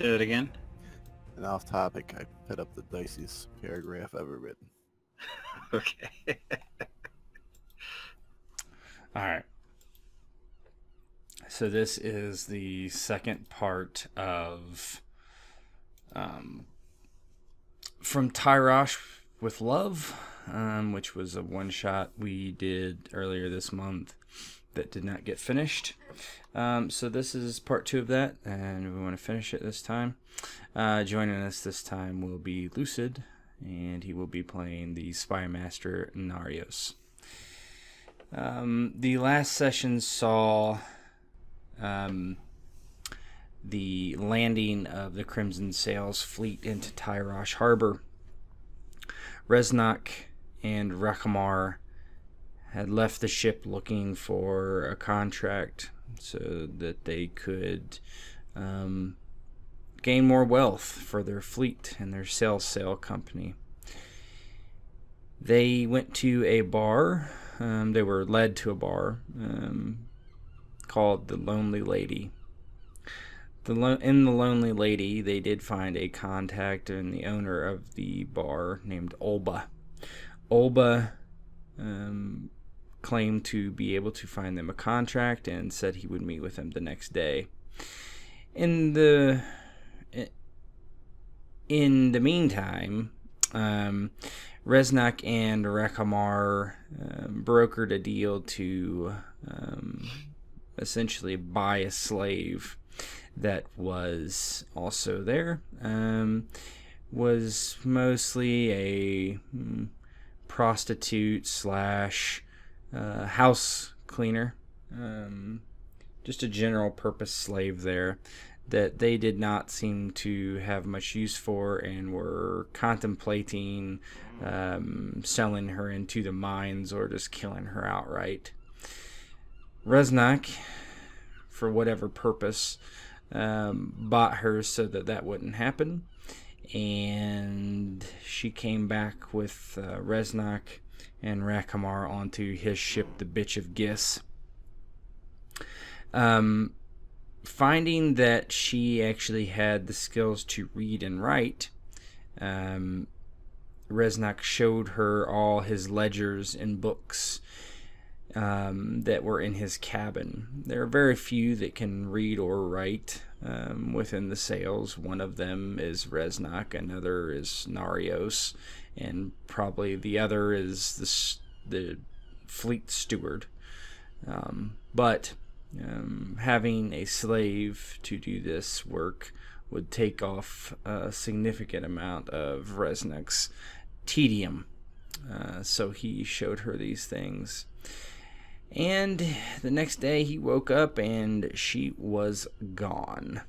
Say it again. And off topic, I put up the diciest paragraph ever written. Okay. All right. So this is the second part of from Tyrosh with Love, which was a one-shot we did earlier this month that did not get finished. So this is part 2 of that, and we want to finish it this time. Joining us this time will be Lucid, and he will be playing the spymaster Naryios. The last session saw the landing of the Crimson Sails fleet into Tyrosh Harbor. Reznak and Rakhamar had left the ship looking for a contract so that they could gain more wealth for their fleet and their sail company. They went to a bar. They were led to a bar called the Lonely Lady. In the Lonely Lady, they did find a contact in the owner of the bar named Olba. Olba claimed to be able to find them a contract and said he would meet with them the next day. In the meantime, Reznak and Rakhamar brokered a deal to essentially buy a slave that was also there. Was mostly a prostitute slash house cleaner, just a general purpose slave there that they did not seem to have much use for and were contemplating selling her into the mines or just killing her outright. Reznak, for whatever purpose, bought her so that wouldn't happen, and she came back with Reznak and Rakhamar onto his ship, the Bitch of Gis. Finding that she actually had the skills to read and write, Reznak showed her all his ledgers and books that were in his cabin. There are very few that can read or write within the sails. One of them is Reznak, another is Naryios, and probably the other is the fleet steward. But having a slave to do this work would take off a significant amount of Reznak's tedium. So he showed her these things. And the next day he woke up and she was gone.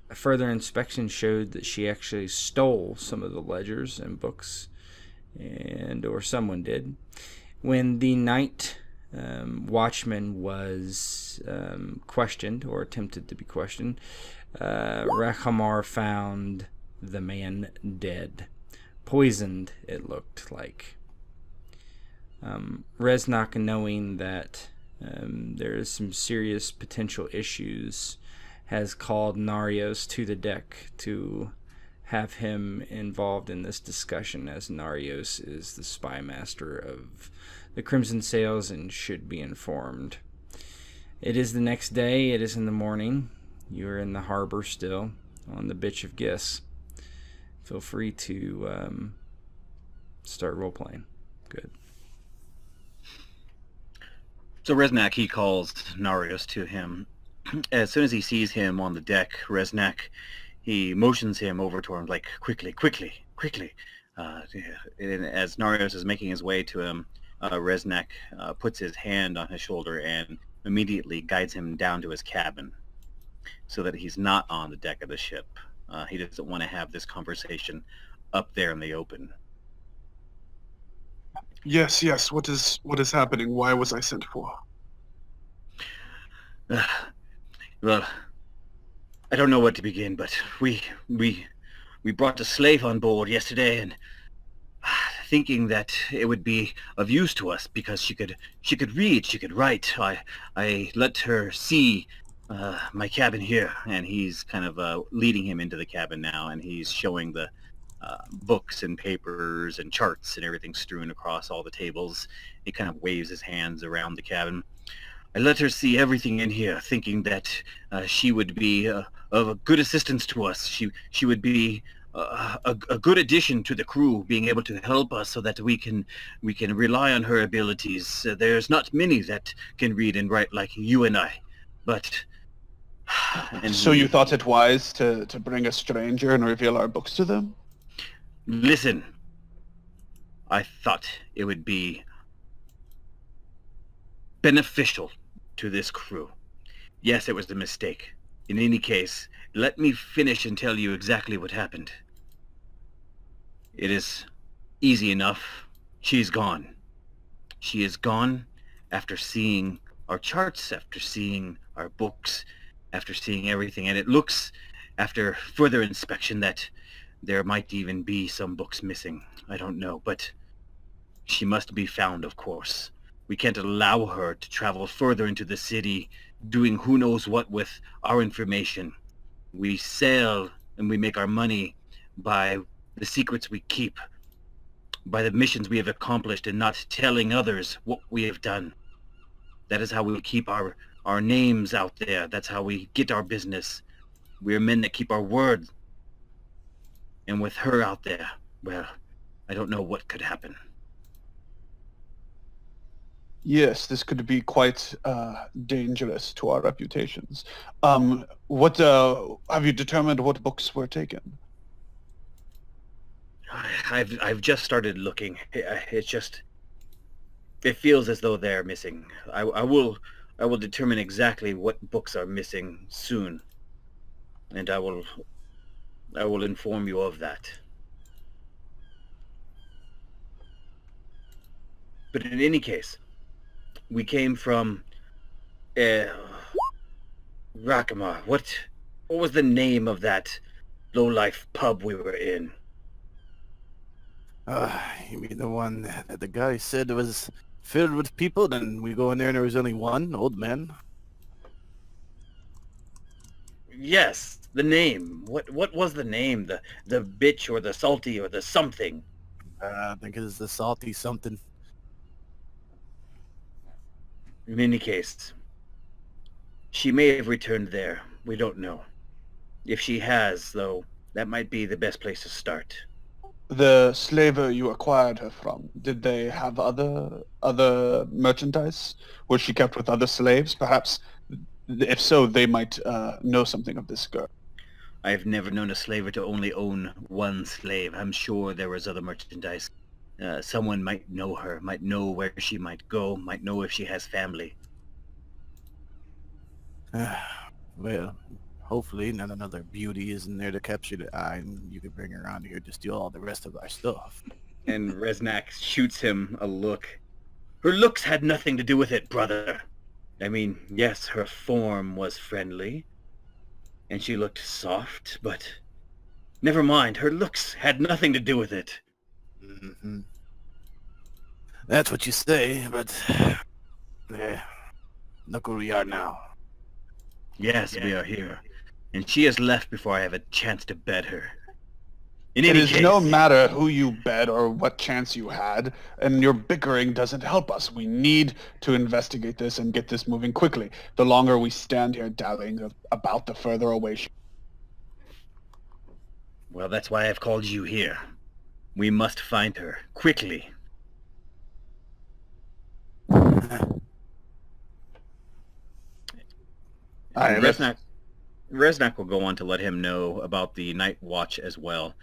A further inspection showed that she actually stole some of the ledgers and books, or someone did. When the night watchman was questioned, or attempted to be questioned, Rakhamar found the man dead. Poisoned, it looked like. Reznak, knowing that there is some serious potential issues, has called Naryios to the deck to have him involved in this discussion, as Naryios is the spymaster of the Crimson Sails and should be informed. It is the next day. It is in the morning. You are in the harbor still on the Bitch of Gis. Feel free to start role-playing. Good. So Reznak, he calls Naryios to him. As soon as he sees him on the deck, Reznak, he motions him over to him like, quickly. And as Naryios is making his way to him, Reznak puts his hand on his shoulder and immediately guides him down to his cabin so that he's not on the deck of the ship. He doesn't want to have this conversation up there in the open. Yes. What is happening? Why was I sent for? Well, I don't know where to begin, but we brought a slave on board yesterday, and thinking that it would be of use to us because she could read, she could write. I let her see My cabin here, and he's kind of leading him into the cabin now, and he's showing the books and papers and charts and everything strewn across all the tables. He kind of waves his hands around the cabin. I let her see everything in here, thinking that she would be of a good assistance to us. She would be a good addition to the crew, being able to help us so that we can rely on her abilities. There's not many that can read and write like you and I, but. And So you thought it wise to bring a stranger and reveal our books to them? Listen, I thought it would be beneficial to this crew. Yes, it was a mistake. In any case, let me finish and tell you exactly what happened. It is easy enough. She's gone. She is gone after seeing our charts, after seeing our books, after seeing everything. And it looks, after further inspection, that there might even be some books missing. I don't know, but she must be found, of course. We can't allow her to travel further into the city, doing who knows what with our information. We sell and we make our money by the secrets we keep, by the missions we have accomplished and not telling others what we have done. That is how we keep our names out there. That's how we get our business. We're men that keep our word. And with her out there, well, I don't know what could happen. Yes, this could be quite dangerous to our reputations. What have you determined what books were taken? I've just started looking. It's just, it feels as though they're missing. I will determine exactly what books are missing soon, and I will inform you of that. But in any case, we came from Rakhamar. What was the name of that low-life pub we were in? You mean the one that the guy said was filled with people, then we go in there and there was only one old man? Yes, the name. What was the name? The bitch or the salty or the something? I think it's the salty something. In any case, she may have returned there. We don't know. If she has, though, that might be the best place to start. The slaver you acquired her from, did they have other merchandise? Was she kept with other slaves? Perhaps, if so, they might know something of this girl. I've never known a slaver to only own one slave. I'm sure there was other merchandise. Someone might know her, might know where she might go, might know if she has family. Well, hopefully not another beauty is in there to capture the eye and you can bring her around here to steal all the rest of our stuff. And Reznak shoots him a look. Her looks had nothing to do with it, brother. I mean, yes, her form was friendly, and she looked soft, but never mind, her looks had nothing to do with it. Mm-hmm. That's what you say, but look where we are now. Yes, we are here. And she has left before I have a chance to bed her. In It any is case, no matter who you bet or what chance you had, and your bickering doesn't help us. We need to investigate this and get this moving quickly. The longer we stand here dallying about, the further away she... Well, that's why I've called you here. We must find her, quickly. Reznak will go on to let him know about the Night Watch as well.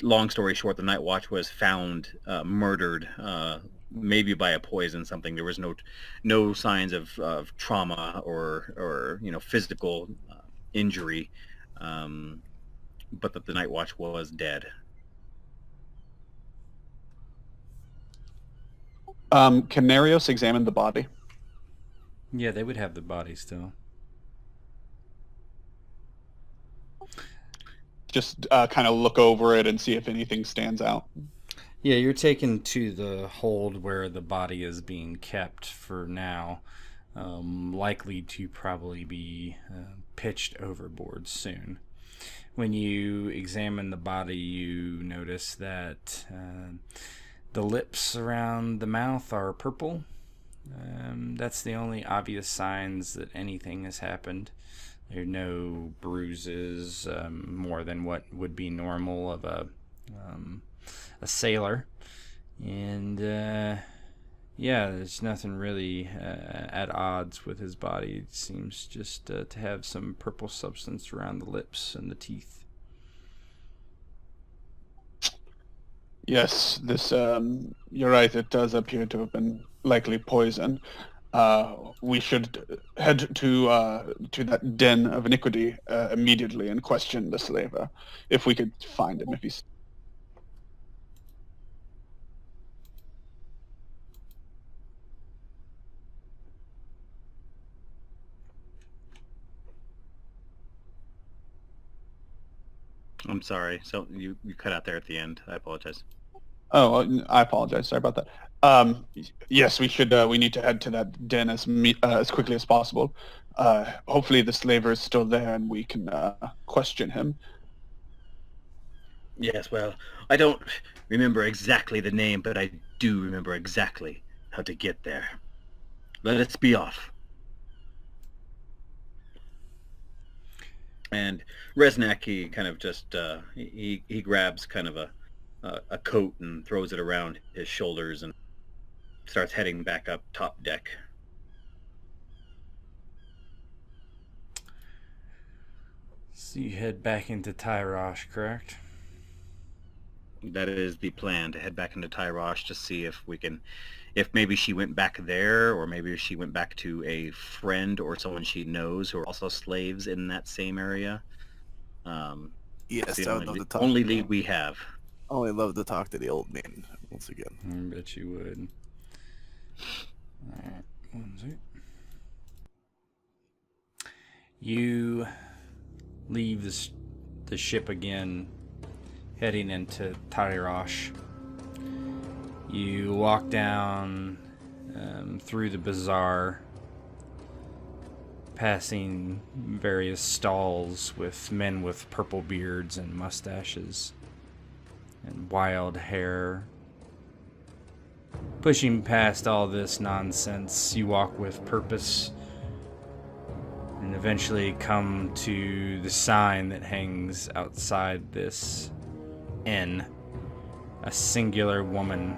Long story short, the Night Watch was found murdered, maybe by a poison something. There was no signs of trauma or physical injury, but that the Night Watch was dead. Can Naryios examine the body? Yeah, they would have the body still. Just kind of look over it and see if anything stands out. Yeah, you're taken to the hold where the body is being kept for now. likely to probably be pitched overboard soon. When you examine the body, you notice that the lips around the mouth are purple. That's the only obvious signs that anything has happened. There are no bruises, more than what would be normal of a sailor. And there's nothing really at odds with his body. It seems just to have some purple substance around the lips and the teeth. Yes, this you're right. It does appear to have been likely poison. We should head to that den of iniquity immediately and question the slaver, if we could find him. If he's I'm sorry. So you cut out there at the end. I apologize. Oh, I apologize. Sorry about that. Yes, we should. We need to head to that den as quickly as possible. Hopefully, the slaver is still there, and we can question him. Yes, well, I don't remember exactly the name, but I do remember exactly how to get there. Let us be off. And Reznak, he kind of just he grabs kind of a coat and throws it around his shoulders and starts heading back up top deck. So you head back into Tyrosh, correct? That is the plan, to head back into Tyrosh to see if maybe she went back there, or maybe she went back to a friend or someone she knows who are also slaves in that same area. Yes, the I would love to talk. only lead we have. I only love to talk to the old man once again. I bet you would. Alright, one second. You leave the ship again, heading into Tyrosh. You walk down through the bazaar, passing various stalls with men with purple beards and mustaches and wild hair. Pushing past all this nonsense, you walk with purpose and eventually come to the sign that hangs outside this inn. A singular woman.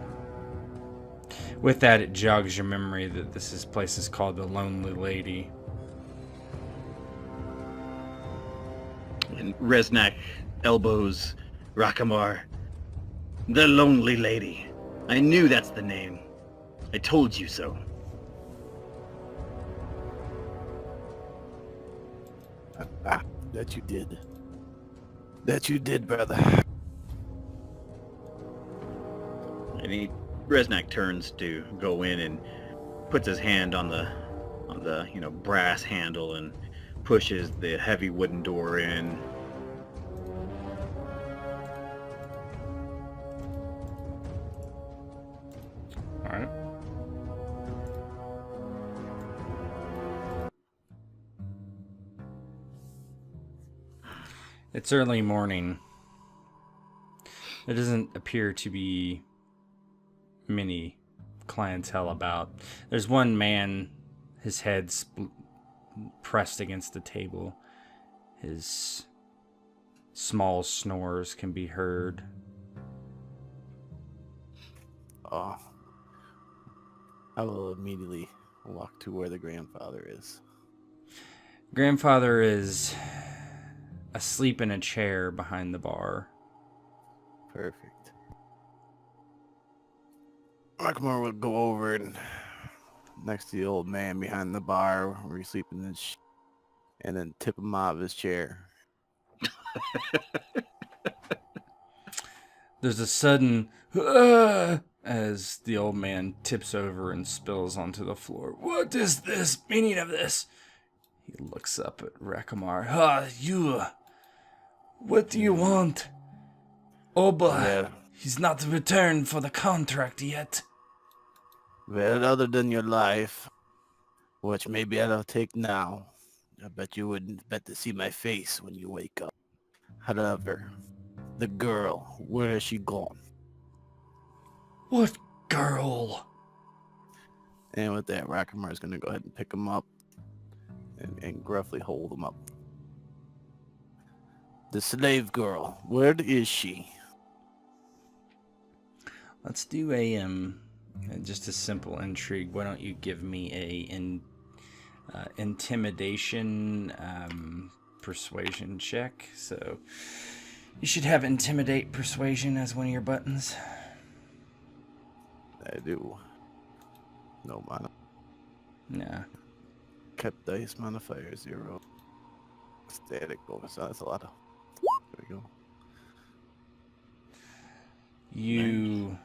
With that, it jogs your memory that this place is called the Lonely Lady. And Reznak elbows Rakhamar. The Lonely Lady. I knew that's the name. I told you so. That you did. That you did, brother. And Reznak turns to go in and puts his hand on the brass handle and pushes the heavy wooden door in. All right. It's early morning. There doesn't appear to be many clientele about. There's one man, his head's pressed against the table. His small snores can be heard. Oh, I will immediately walk to where the grandfather is. Grandfather is asleep in a chair behind the bar. Perfect. Rakhamar would go over and next to the old man behind the bar where he's sleeping and then tip him out of his chair. There's a sudden as the old man tips over and spills onto the floor. What is this? Meaning of this? He looks up at Rakhamar. You. What do you want? Oba, he's not returned for the contract yet. Well, other than your life, which maybe I'll take now. I bet you wouldn't bet to see my face when you wake up. However, the girl, where has she gone? What girl? And with that, Rakhamar is going to go ahead and pick him up and gruffly hold him up. The slave girl, where is she? Let's do a just a simple intrigue. Why don't you give me a intimidation persuasion check? So you should have intimidate persuasion as one of your buttons. I do. No mana. Nah. Kept dice modifier 0. Static bonus. So that's a lot of. There we go. You.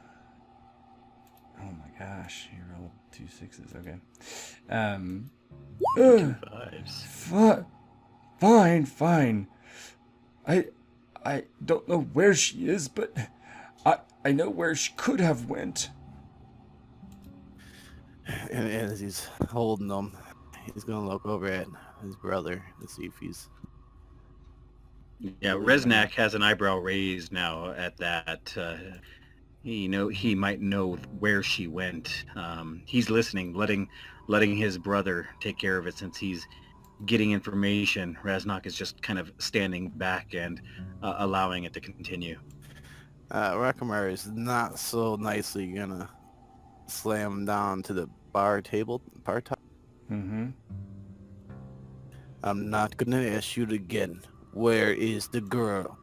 Oh my gosh! You rolled 2 6s. Okay. 2 5s. Fine. I don't know where she is, but I know where she could have went. And as he's holding them, he's gonna look over at his brother to see if he's. Yeah, Reznak has an eyebrow raised now at that. He might know where she went. He's listening, letting his brother take care of it since he's getting information. Reznak is just kind of standing back and allowing it to continue. Rakhamar is not so nicely gonna slam him down to the bar top. Mm-hmm. I'm not gonna ask you again. Where is the girl?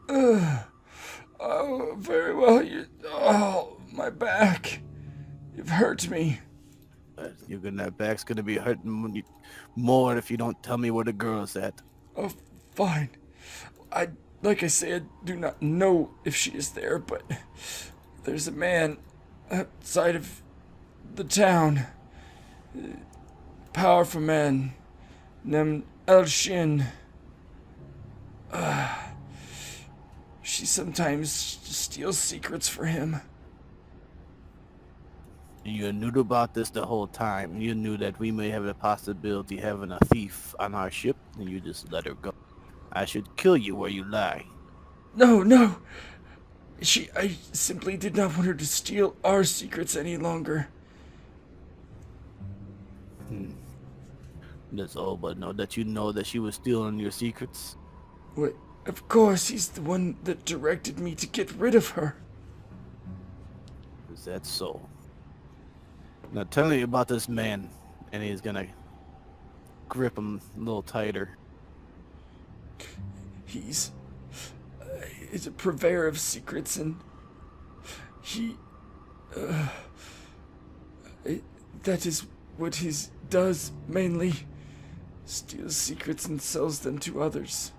Oh, very well. Oh, my back. You've hurt me. That back's gonna be hurting more if you don't tell me where the girl's at. Oh, fine. Like I say, I do not know if she is there, but there's a man outside of the town. Powerful man named Elshin. She sometimes steals secrets for him. You knew about this the whole time. You knew that we may have the possibility of having a thief on our ship, and you just let her go. I should kill you where you lie. No. I simply did not want her to steal our secrets any longer. That's all but know that you know that she was stealing your secrets. What? Of course, he's the one that directed me to get rid of her. Is that so? Now tell me about this man. And he's gonna grip him a little tighter. He's a purveyor of secrets, and that is what he does mainly. Steals secrets and sells them to others.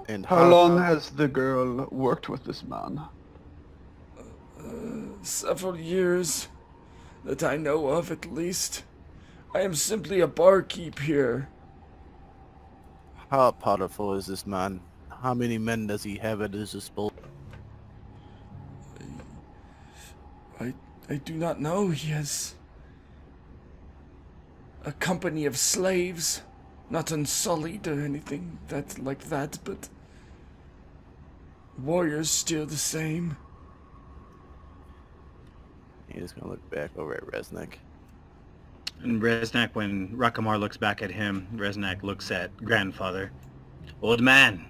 And How long has the girl worked with this man? Several years, that I know of at least. I am simply a barkeep here. How powerful is this man? How many men does he have at his disposal? I do not know. He has a company of slaves, not unsullied or anything like that, but warriors still the same. He's gonna look back over at Reznak. And Reznak, when Rakhamar looks back at him, Reznak looks at grandfather. Old man,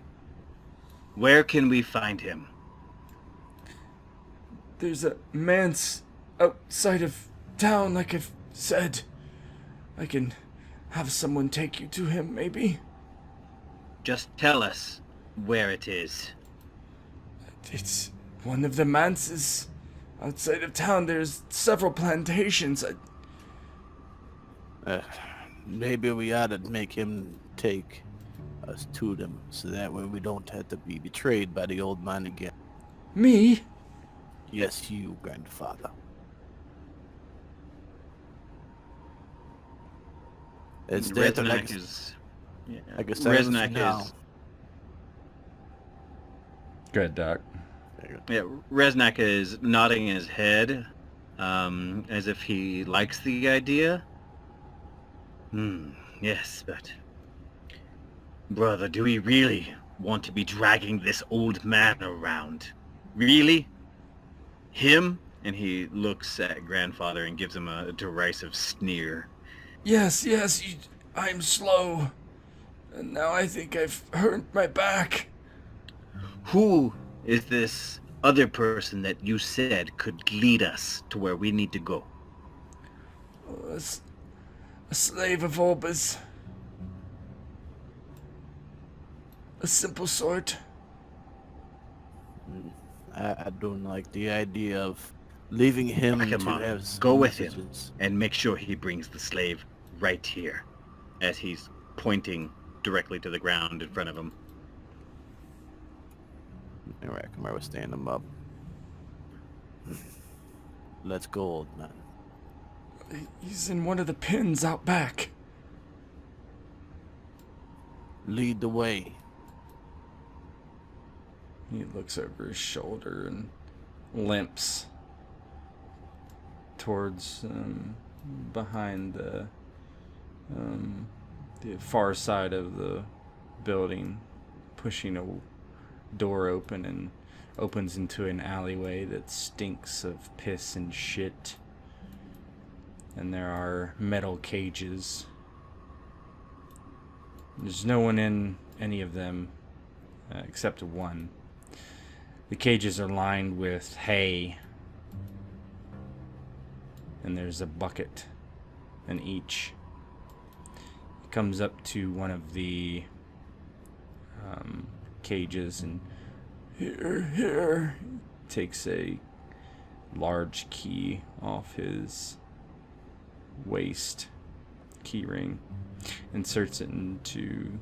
where can we find him? There's a manse outside of town, like I've said. I can have someone take you to him, maybe? Just tell us where it is. It's one of the manses. Outside of town, there's several plantations. Maybe we ought to make him take us to them, so that way we don't have to be betrayed by the old man again. Me? Yes, you, grandfather. It's that Reznak is... Yeah, I guess Reznak now. is... Good, Doc. Yeah, Reznak is nodding his head as if he likes the idea. Yes, but... Brother, do we really want to be dragging this old man around? Really? Him? And he looks at grandfather and gives him a derisive sneer. Yes, I'm slow. And now I think I've hurt my back. Who is this other person that you said could lead us to where we need to go? A slave of Olba's. A simple sort. I don't like the idea of leaving him to Rakhamar, have go with him messages. and make sure he brings the slave right here, as he's pointing directly to the ground in front of him. And Rakhamar was standing him up. Let's go, old man. He's in one of the pens out back. Lead the way. He looks over his shoulder and limps towards behind the far side of the building, pushing a door open, and opens into an alleyway that stinks of piss and shit. And there are metal cages. There's no one in any of them except one. The cages are lined with hay, and there's a bucket in each. He comes up to one of the cages and here, takes a large key off his waist key ring, inserts it into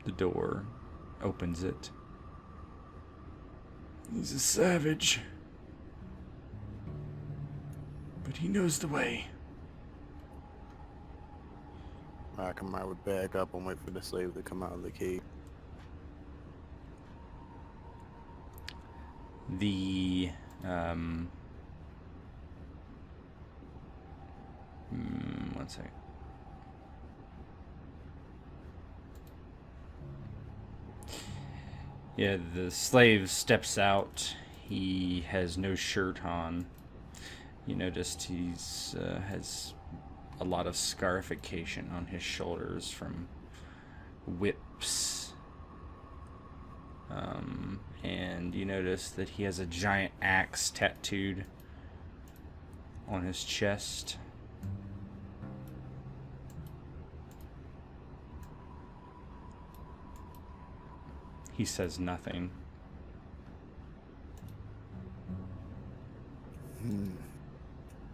the door, opens it. He's a savage, but he knows the way. Rakhamar would back up and wait for the slave to come out of the cave. The one second. Yeah, the slave steps out. He has no shirt on. You noticed he's has a lot of scarification on his shoulders from whips. And you notice that he has a giant axe tattooed on his chest. He says nothing.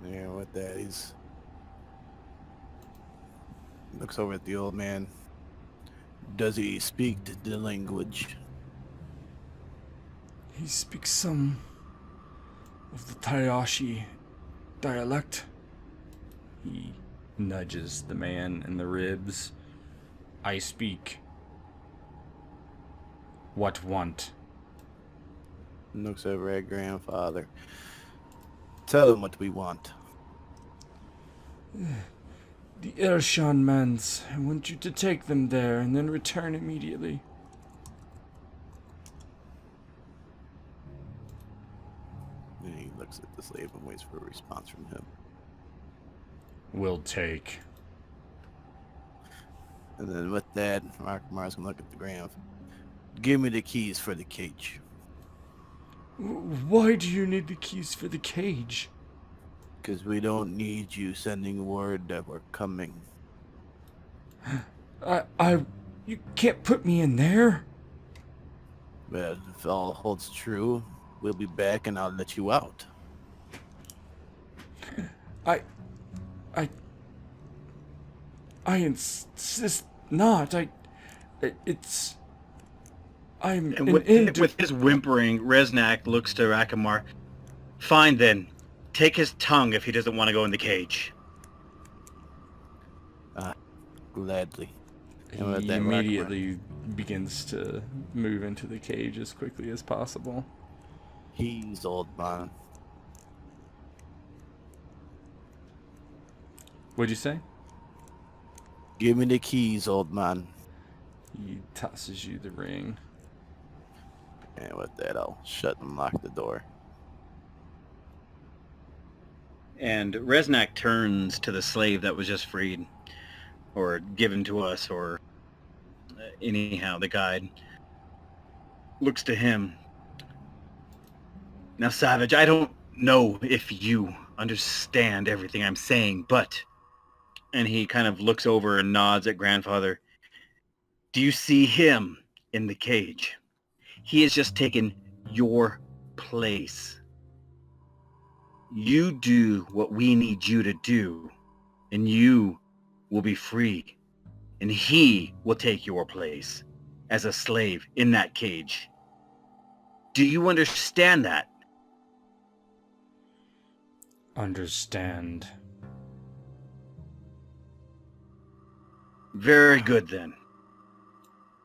Yeah, with that, he's looks over at the old man. Does he speak the language? He speaks some of the Tyrosh dialect. He nudges the man in the ribs. I speak. What want? Looks over at grandfather. Tell him what we want. The Ershan mans. I want you to take them there and then return immediately. And he looks at the slave and waits for a response from him. Will take. And then with that, Rakhamar's gonna look at the grandfather. Give me the keys for the cage. Why do you need the keys for the cage? Because we don't need you sending word that we're coming. You can't put me in there. But if all holds true, we'll be back and I'll let you out. I insist not. I'm And with his whimpering, Reznak looks to Rakhamar. Fine then. Take his tongue if he doesn't want to go in the cage. Gladly. He immediately begins to move into the cage as quickly as possible. He's old man. What'd you say? Give me the keys, old man. He tosses you the ring. And with that, I'll shut and lock the door. And Reznak turns to the slave that was just freed, or given to us, or anyhow, the guide. Looks to him. Now, Savage, I don't know if you understand everything I'm saying, but... And he kind of looks over and nods at Grandfather. Do you see him in the cage? He has just taken your place. You do what we need you to do, and you will be free. And he will take your place as a slave in that cage. Do you understand that? Understand. Very good, then.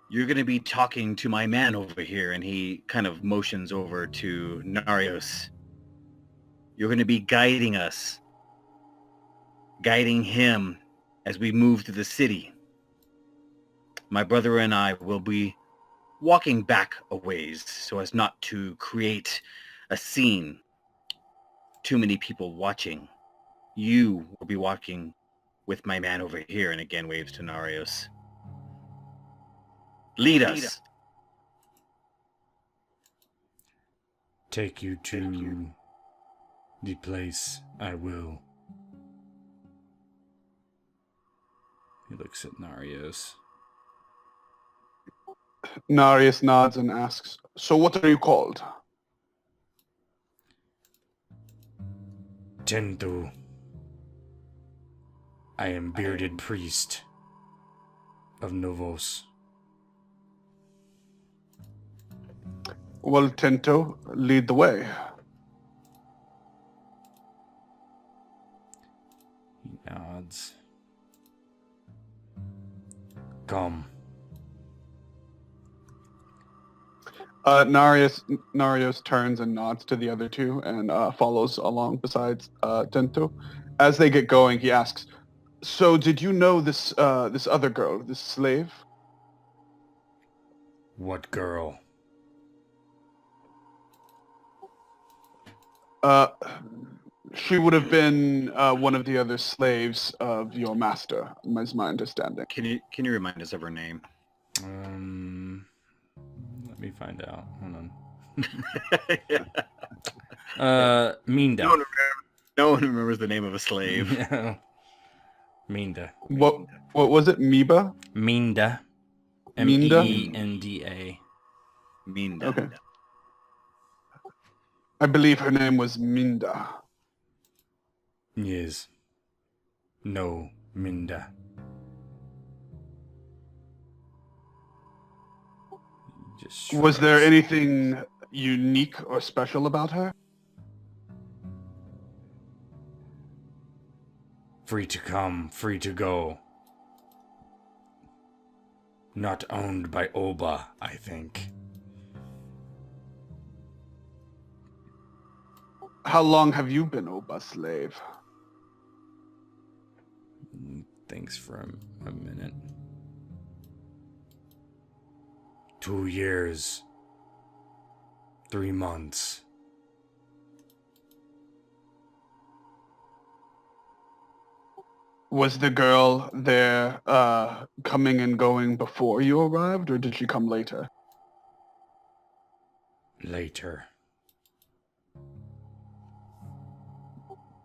You're going to be talking to my man over here, and he kind of motions over to Naryios. You're going to be guiding us, guiding him as we move to the city. My brother and I will be walking back a ways so as not to create a scene. Too many people watching. You will be walking with my man over here, and again waves to Naryios. Lead us. Take you to the place I will. He looks at Naryios. Naryios nods and asks, so what are you called? Tentu. I am bearded priest of Novos. Well, Tento, lead the way. He nods. Come. Naryios turns and nods to the other two and follows along besides Tento. As they get going, he asks, so did you know this other girl, this slave? What girl? She would have been one of the other slaves of your master, is my understanding. Can you remind us of her name? Let me find out. Hold on. Minda. No one remembers the name of a slave. No. Minda. What was it? Miba? Minda. Minda? Menda. Minda. Okay. I believe her name was Minda. Yes. No, Minda. Just Was there shrugs. anything unique or special about her? Free to come, free to go. Not owned by Oba, I think. How long have you been Oba's slave? Thanks for a minute. 2 years. 3 months. Was the girl there coming and going before you arrived, or did she come later? Later.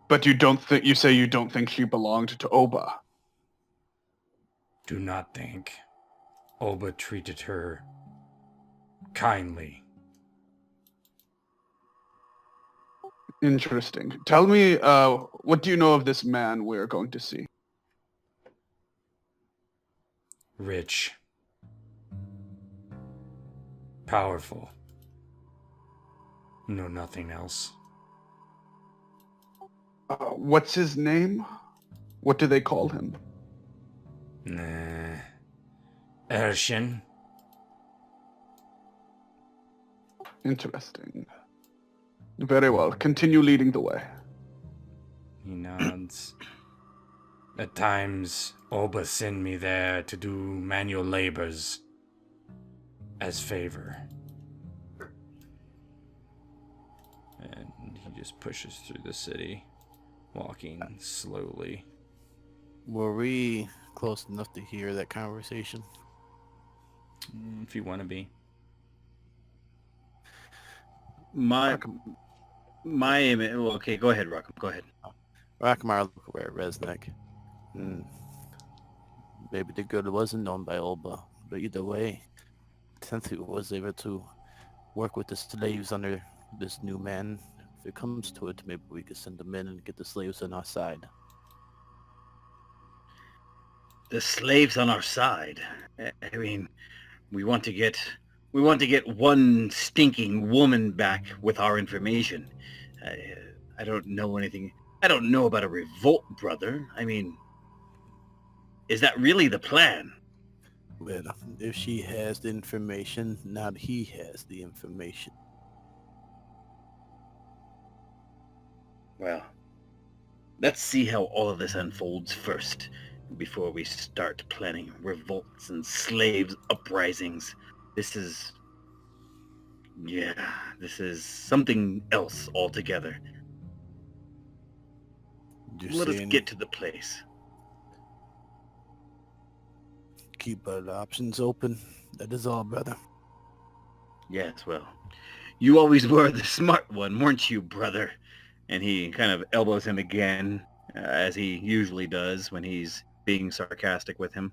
But you say you don't think she belonged to Oba. Do not think. Oba treated her kindly. Interesting. Tell me, what do you know of this man we're going to see? Rich. Powerful. No, nothing else. What's his name? What do they call him? Nah. Ershin. Interesting. Very well. Continue leading the way. He nods. At times, Oba send me there to do manual labors as favor. And he just pushes through the city, walking slowly. Were we close enough to hear that conversation? If you want to be. Okay, go ahead, Rackham. Go ahead. Rakhamar looked away at Reznak. Maybe the good wasn't known by Olba, but either way, Tenthi was able to work with the slaves under this new man. If it comes to it, maybe we could send them in and get the slaves on our side. The slaves on our side. I mean, we want to get one stinking woman back with our information. I don't know anything. I don't know about a revolt, brother. I mean, is that really the plan? Well, if she has the information, now he has the information. Well, let's see how all of this unfolds first, before we start planning revolts and slaves uprisings. This is something else altogether. Let us get to the place. Keep our options open. That is all, brother. Yes, well, you always were the smart one, weren't you, brother? And he kind of elbows him again, as he usually does when he's being sarcastic with him.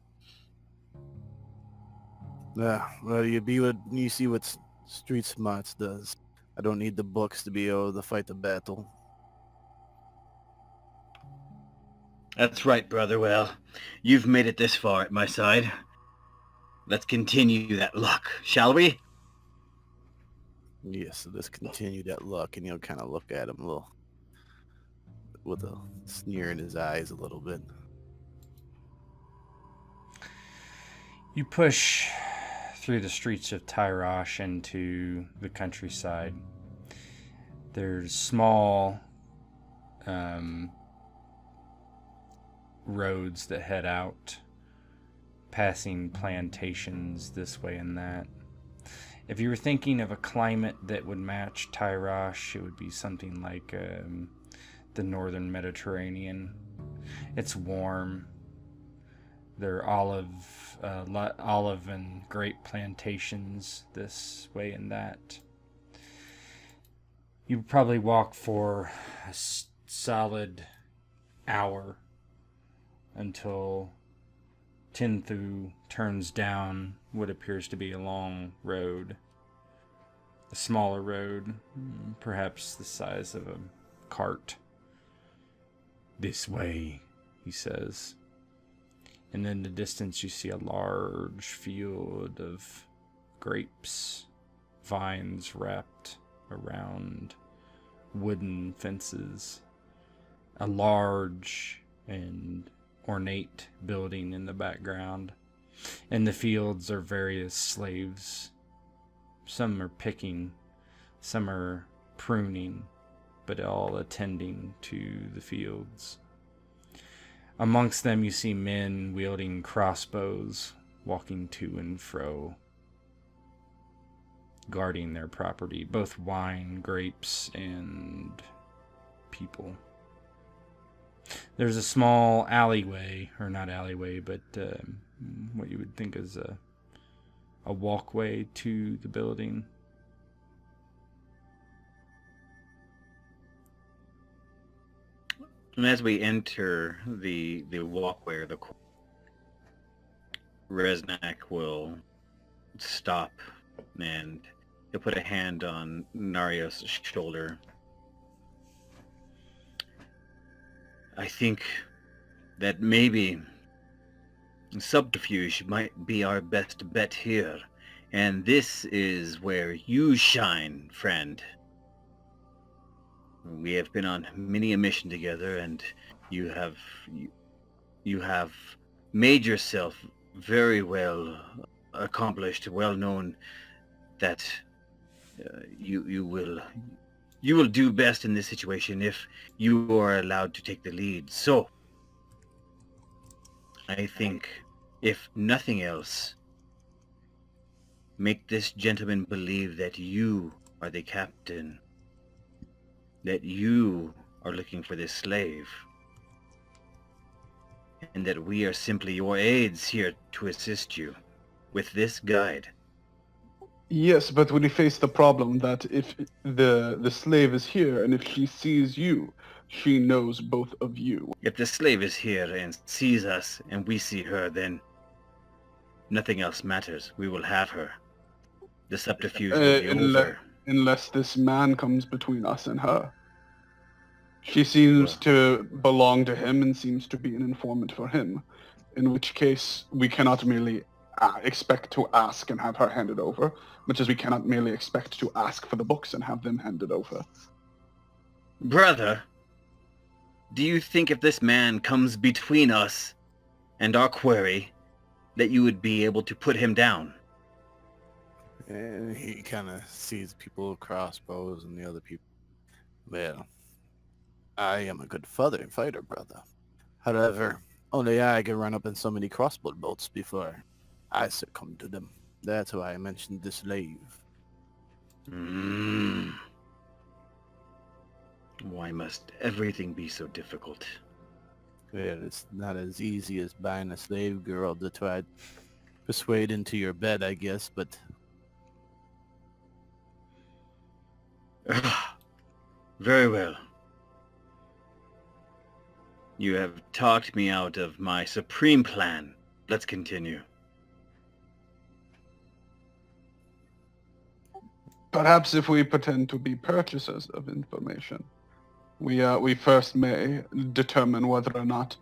Yeah, well, you see what Street Smarts does. I don't need the books to be able to fight the battle. That's right, brother. Well, you've made it this far at my side. Let's continue that luck, shall we? Yes, so let's continue that luck, and he'll kind of look at him a little, with a sneer in his eyes a little bit. You push through the streets of Tyrosh into the countryside. There's small roads that head out, passing plantations this way and that. If you were thinking of a climate that would match Tyrosh, it would be something like the northern Mediterranean. It's warm. There are olive and grape plantations this way and that. You would probably walk for a solid hour until Tinthu turns down what appears to be a long road. A smaller road, perhaps the size of a cart. This way, he says. And in the distance you see a large field of grapes, vines wrapped around wooden fences. A large and ornate building in the background. In the fields are various slaves. Some are picking, some are pruning, but all attending to the fields. Amongst them you see men wielding crossbows, walking to and fro, guarding their property, both wine, grapes, and people. There's a small alleyway, or not alleyway, but what you would think is a walkway to the building. And as we enter the walkway, or the Reznak will stop and he'll put a hand on Naryios' shoulder. I think that maybe subterfuge might be our best bet here, and this is where you shine, friend. We have been on many a mission together, and you have made yourself very well accomplished, well known, that you will do best in this situation if you are allowed to take the lead. So, I think, if nothing else, make this gentleman believe that you are the captain, that you are looking for this slave, and that we are simply your aides here to assist you with this guide. Yes, but we face the problem that if the slave is here and if she sees you, she knows both of you. If the slave is here and sees us and we see her, then nothing else matters. We will have her. The subterfuge will be over. Unless this man comes between us and her. She seems Well, to belong to him and seems to be an informant for him, in which case we cannot merely expect to ask and have her handed over, much as we cannot merely expect to ask for the books and have them handed over. brother, do you think if this man comes between us and our query, that you would be able to put him down? And he kind of sees people with crossbows and the other people. Well, I am a good father and fighter, brother. However, only I can run up in so many crossbow bolts before I succumb to them. That's why I mentioned the slave. Why must everything be so difficult? Well, it's not as easy as buying a slave girl to try to persuade into your bed, I guess, but Very well. You have talked me out of my supreme plan. Let's continue. Perhaps if we pretend to be purchasers of information, we first may determine whether or not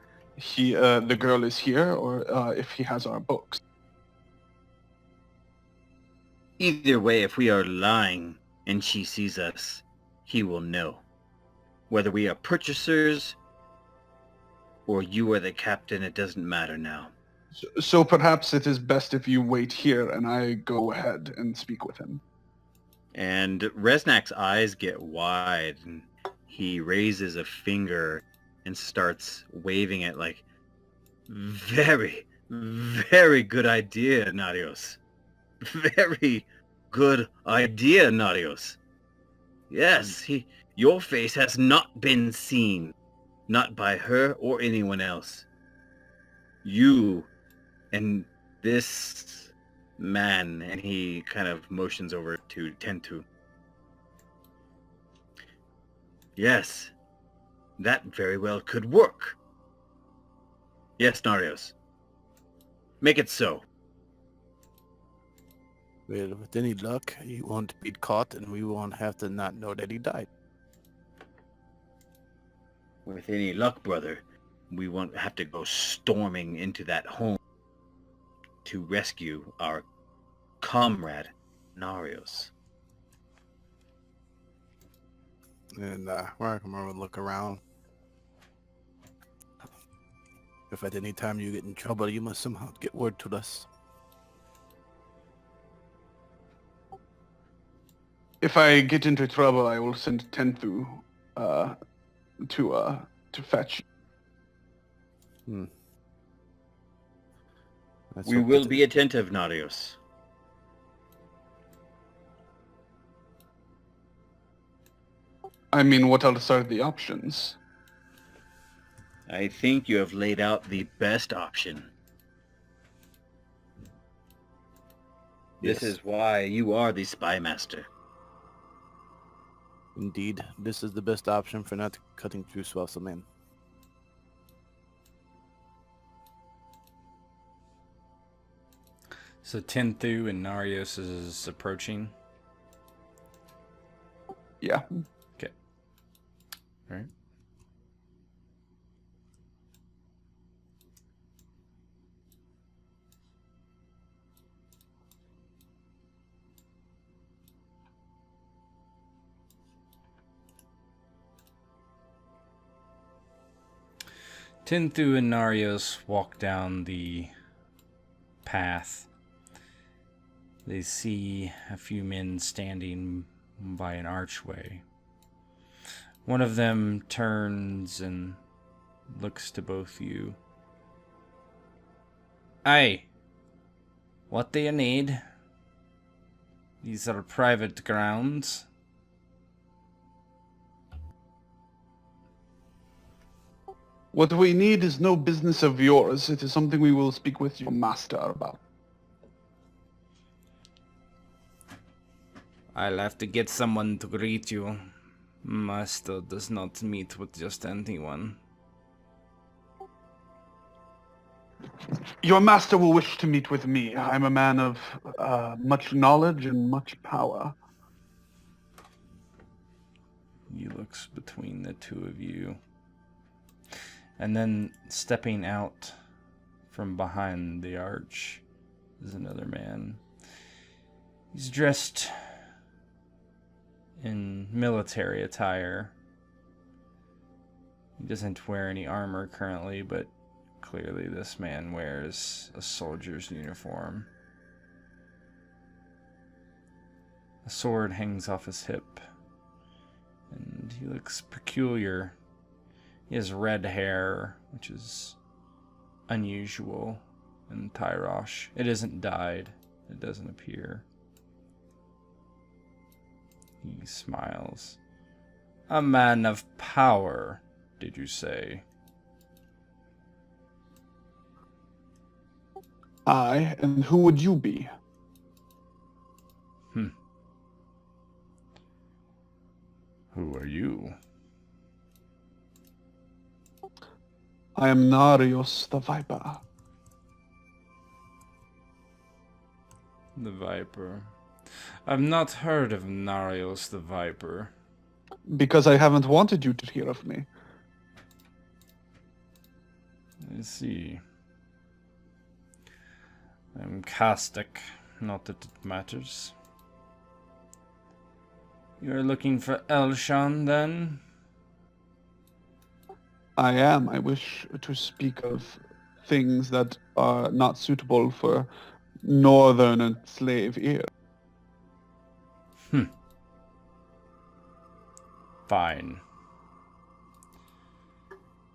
the girl is here or if he has our books. Either way, if we are lying and she sees us, he will know. Whether we are purchasers or you are the captain, it doesn't matter now. So perhaps it is best if you wait here and I go ahead and speak with him. And Reznak's eyes get wide, and he raises a finger and starts waving it like, very, very good idea, Naryios. Very good idea, Naryios. Yes, your face has not been seen, not by her or anyone else. You and this man, and he kind of motions over to Tentu. Yes, that very well could work. Yes, Naryios. Make it so. well, with any luck, he won't be caught and we won't have to not know that he died. With any luck, brother, we won't have to go storming into that home to rescue our comrade, Naryios. And Rakhamar would look around. If at any time you get in trouble, you must somehow get word to us. If I get into trouble, I will send Tentu to fetch. We will be attentive, Naryios. I mean, what else are the options? I think you have laid out the best option. This Yes. is why you are the spymaster. Indeed, this is the best option for not cutting through Swelsaman. So Tentu and Naryios is approaching. Yeah. Okay. All right. Tentu and Naryios walk down the path. They see a few men standing by an archway. One of them turns and looks to both you. Aye. What do you need? These are private grounds. What we need is no business of yours. It is something we will speak with your master about. I'll have to get someone to greet you. Master does not meet with just anyone. Your master will wish to meet with me. I'm a man of much knowledge and much power. He looks between the two of you. And then stepping out from behind the arch is another man. He's dressed in military attire. He doesn't wear any armor currently, but clearly this man wears a soldier's uniform. A sword hangs off his hip, and he looks peculiar. He has red hair, which is unusual in Tyrosh. It isn't dyed. It doesn't appear. He smiles. A man of power, did you say? Aye, and who would you be? Who are you? I am Naryios the Viper. The Viper. I've not heard of Naryios the Viper. Because I haven't wanted you to hear of me. I see. I'm Caustic, not that it matters. You're looking for Elshan, then? I am. I wish to speak of things that are not suitable for northern and slave ear. Fine.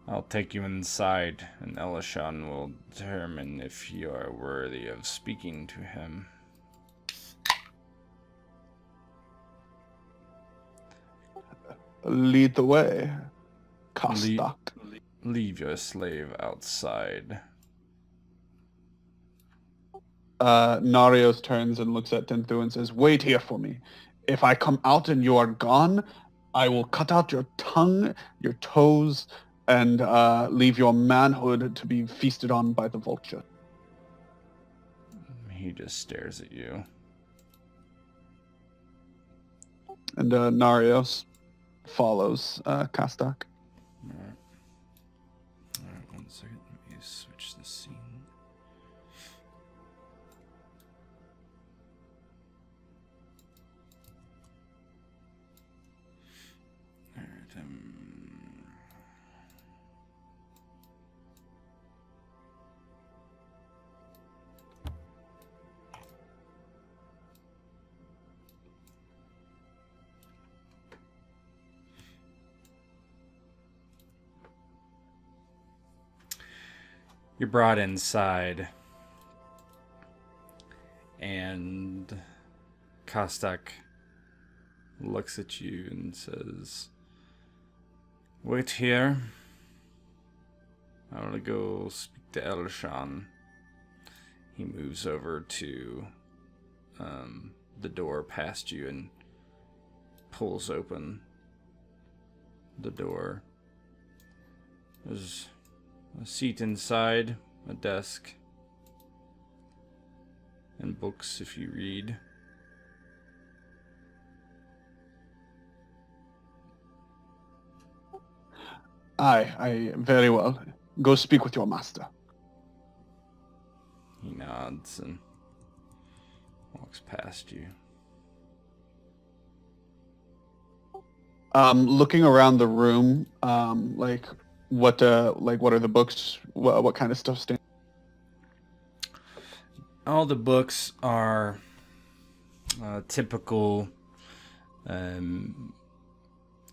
I'll take you inside, and Elishan will determine if you are worthy of speaking to him. Lead the way, Kostak. Leave your slave outside. Naryios turns and looks at Tenthu and says, "Wait here for me. If I come out and you are gone, I will cut out your tongue, your toes, and leave your manhood to be feasted on by the vulture." He just stares at you. And Naryios follows Kostak. Alright. Alright, 1 second. Let me switch the scene. Alright, You're brought inside, and Kostak looks at you and says, "Wait here. I want to go speak to Elishan." He moves over to the door past you and pulls open the door. There's a seat inside, a desk, and books if you read. Aye, very well. Go speak with your master. He nods and walks past you. Looking around the room, what are the books? What kind of stuff stands? All the books are typical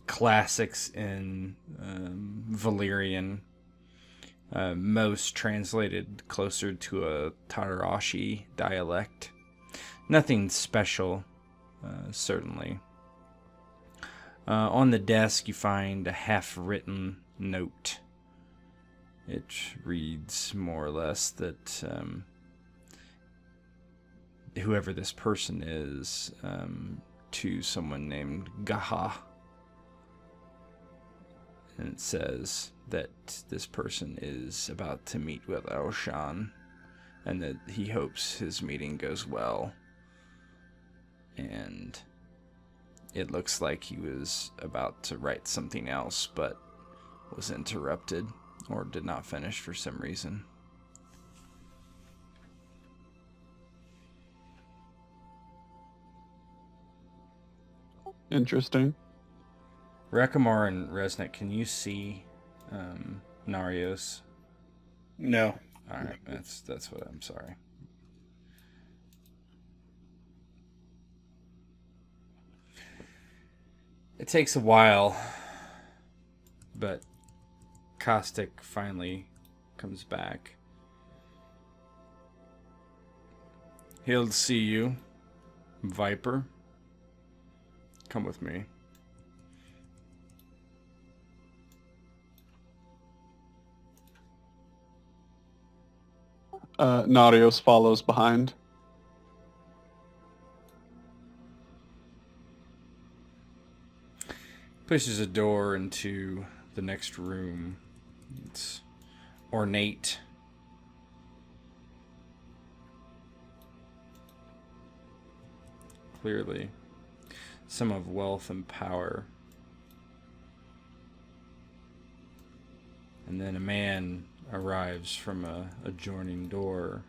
classics in Valyrian. most translated closer to a Tyroshi dialect. Nothing special, certainly. On the desk, you find a half-written note. It reads more or less that whoever this person is, to someone named Gaha. And it says that this person is about to meet with Elshan, and that he hopes his meeting goes well. And it looks like he was about to write something else, but was interrupted or did not finish for some reason. Interesting. Rakhamar and Reznak, can you see Naryios? No. All right, that's what I'm sorry. It takes a while, but Caustic finally comes back. He'll see you, Viper. Come with me. Naryios follows behind. Pushes a door into the next room. It's ornate. Clearly, some of wealth and power. And then a man arrives from a adjoining door.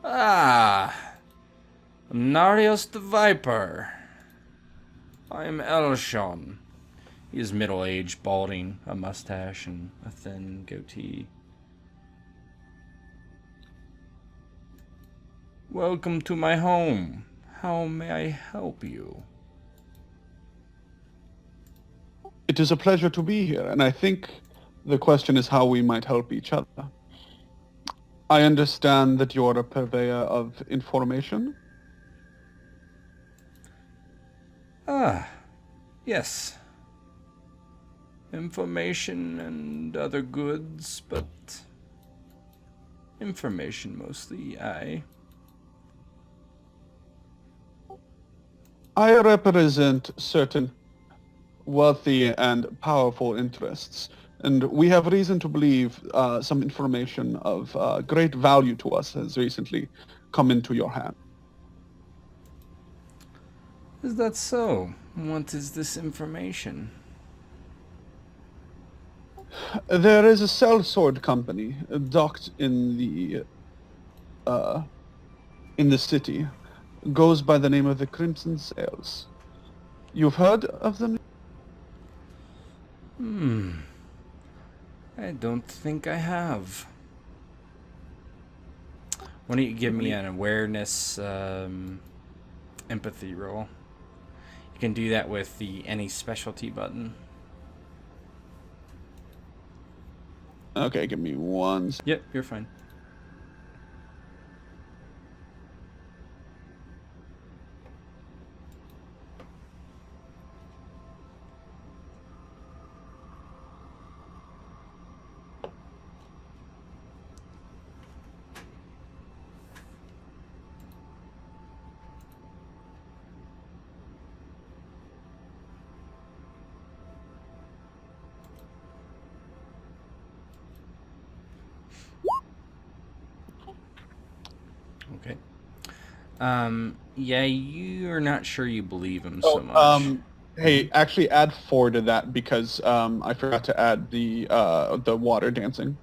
Ah! Naryios the Viper. I am Elshan. He is middle-aged, balding, a mustache, and a thin goatee. Welcome to my home. How may I help you? It is a pleasure to be here, and I think the question is how we might help each other. I understand that you're a purveyor of information. Ah, yes. Information and other goods, but information mostly, aye. I represent certain wealthy and powerful interests, and we have reason to believe some information of great value to us has recently come into your hand. Is that so? What is this information? There is a sellsword company docked in the city. Goes by the name of the Crimson Sails. You've heard of them? I don't think I have. Why don't you give me an awareness empathy roll? You can do that with the any specialty button. Okay, give me one. Yep, you're fine. Okay. Yeah, you're not sure you believe him so much. Hey, actually add 4 to that because I forgot to add the water dancing.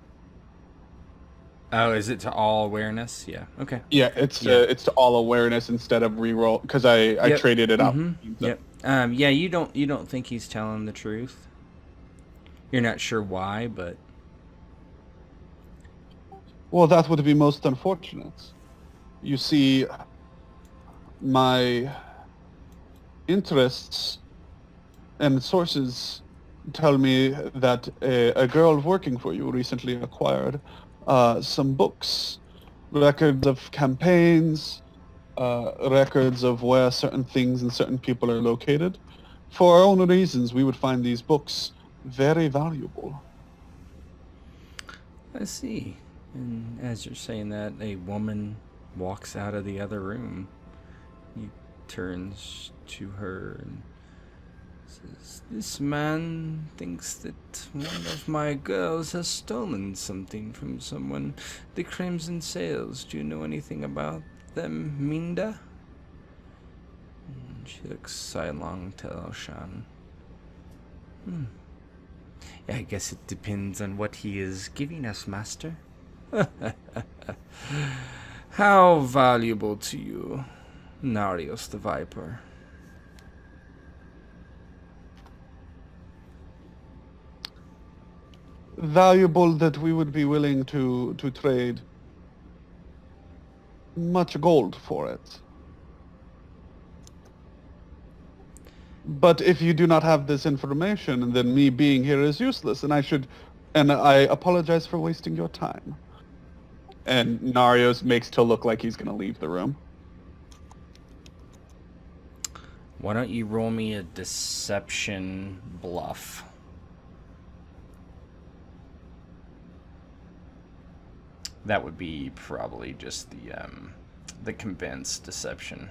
Oh, is it to all awareness? Yeah. Okay. Yeah, it's to all awareness instead of reroll because I traded it out. Yep. Yeah, you don't think he's telling the truth. You're not sure why, but Well, that would be most unfortunate. You see, my interests and sources tell me that a girl working for you recently acquired some books, records of campaigns, records of where certain things and certain people are located. For our own reasons, we would find these books very valuable. I see. And as you're saying that, a woman walks out of the other room. He turns to her and says, "This man thinks that one of my girls has stolen something from someone. The Crimson Sails. Do you know anything about them, Minda?" And she looks sidelong to Elshan. Yeah, I guess it depends on what he is giving us, Master. How valuable to you, Naryios the Viper? Valuable that we would be willing to trade much gold for it. But if you do not have this information, then me being here is useless, and I apologize for wasting your time. And Naryios makes Till look like he's gonna leave the room. Why don't you roll me a deception bluff? That would be probably just the convinced deception.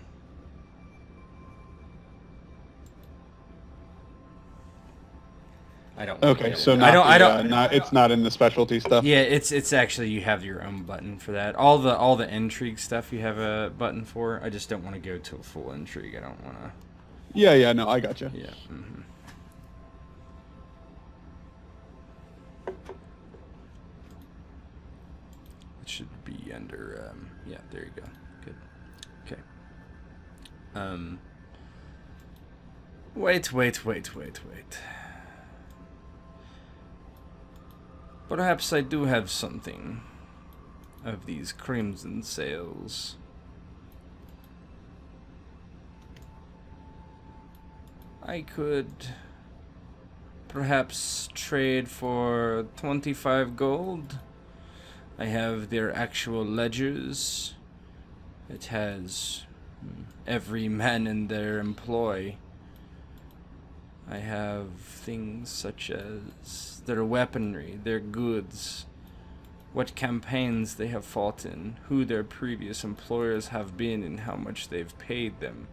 I don't. Okay, so it's not in the specialty stuff. Yeah, it's actually you have your own button for that. All the intrigue stuff you have a button for. I just don't want to go to a full intrigue. I don't want to. Yeah, no, I gotcha. Yeah. Mm-hmm. It should be under. Yeah, there you go. Good. Okay. Wait. Perhaps I do have something of these Crimson Sails. I could perhaps trade for 25 gold. I have their actual ledgers. It has every man in their employ. I have things such as their weaponry, their goods, what campaigns they have fought in, who their previous employers have been and how much they've paid them,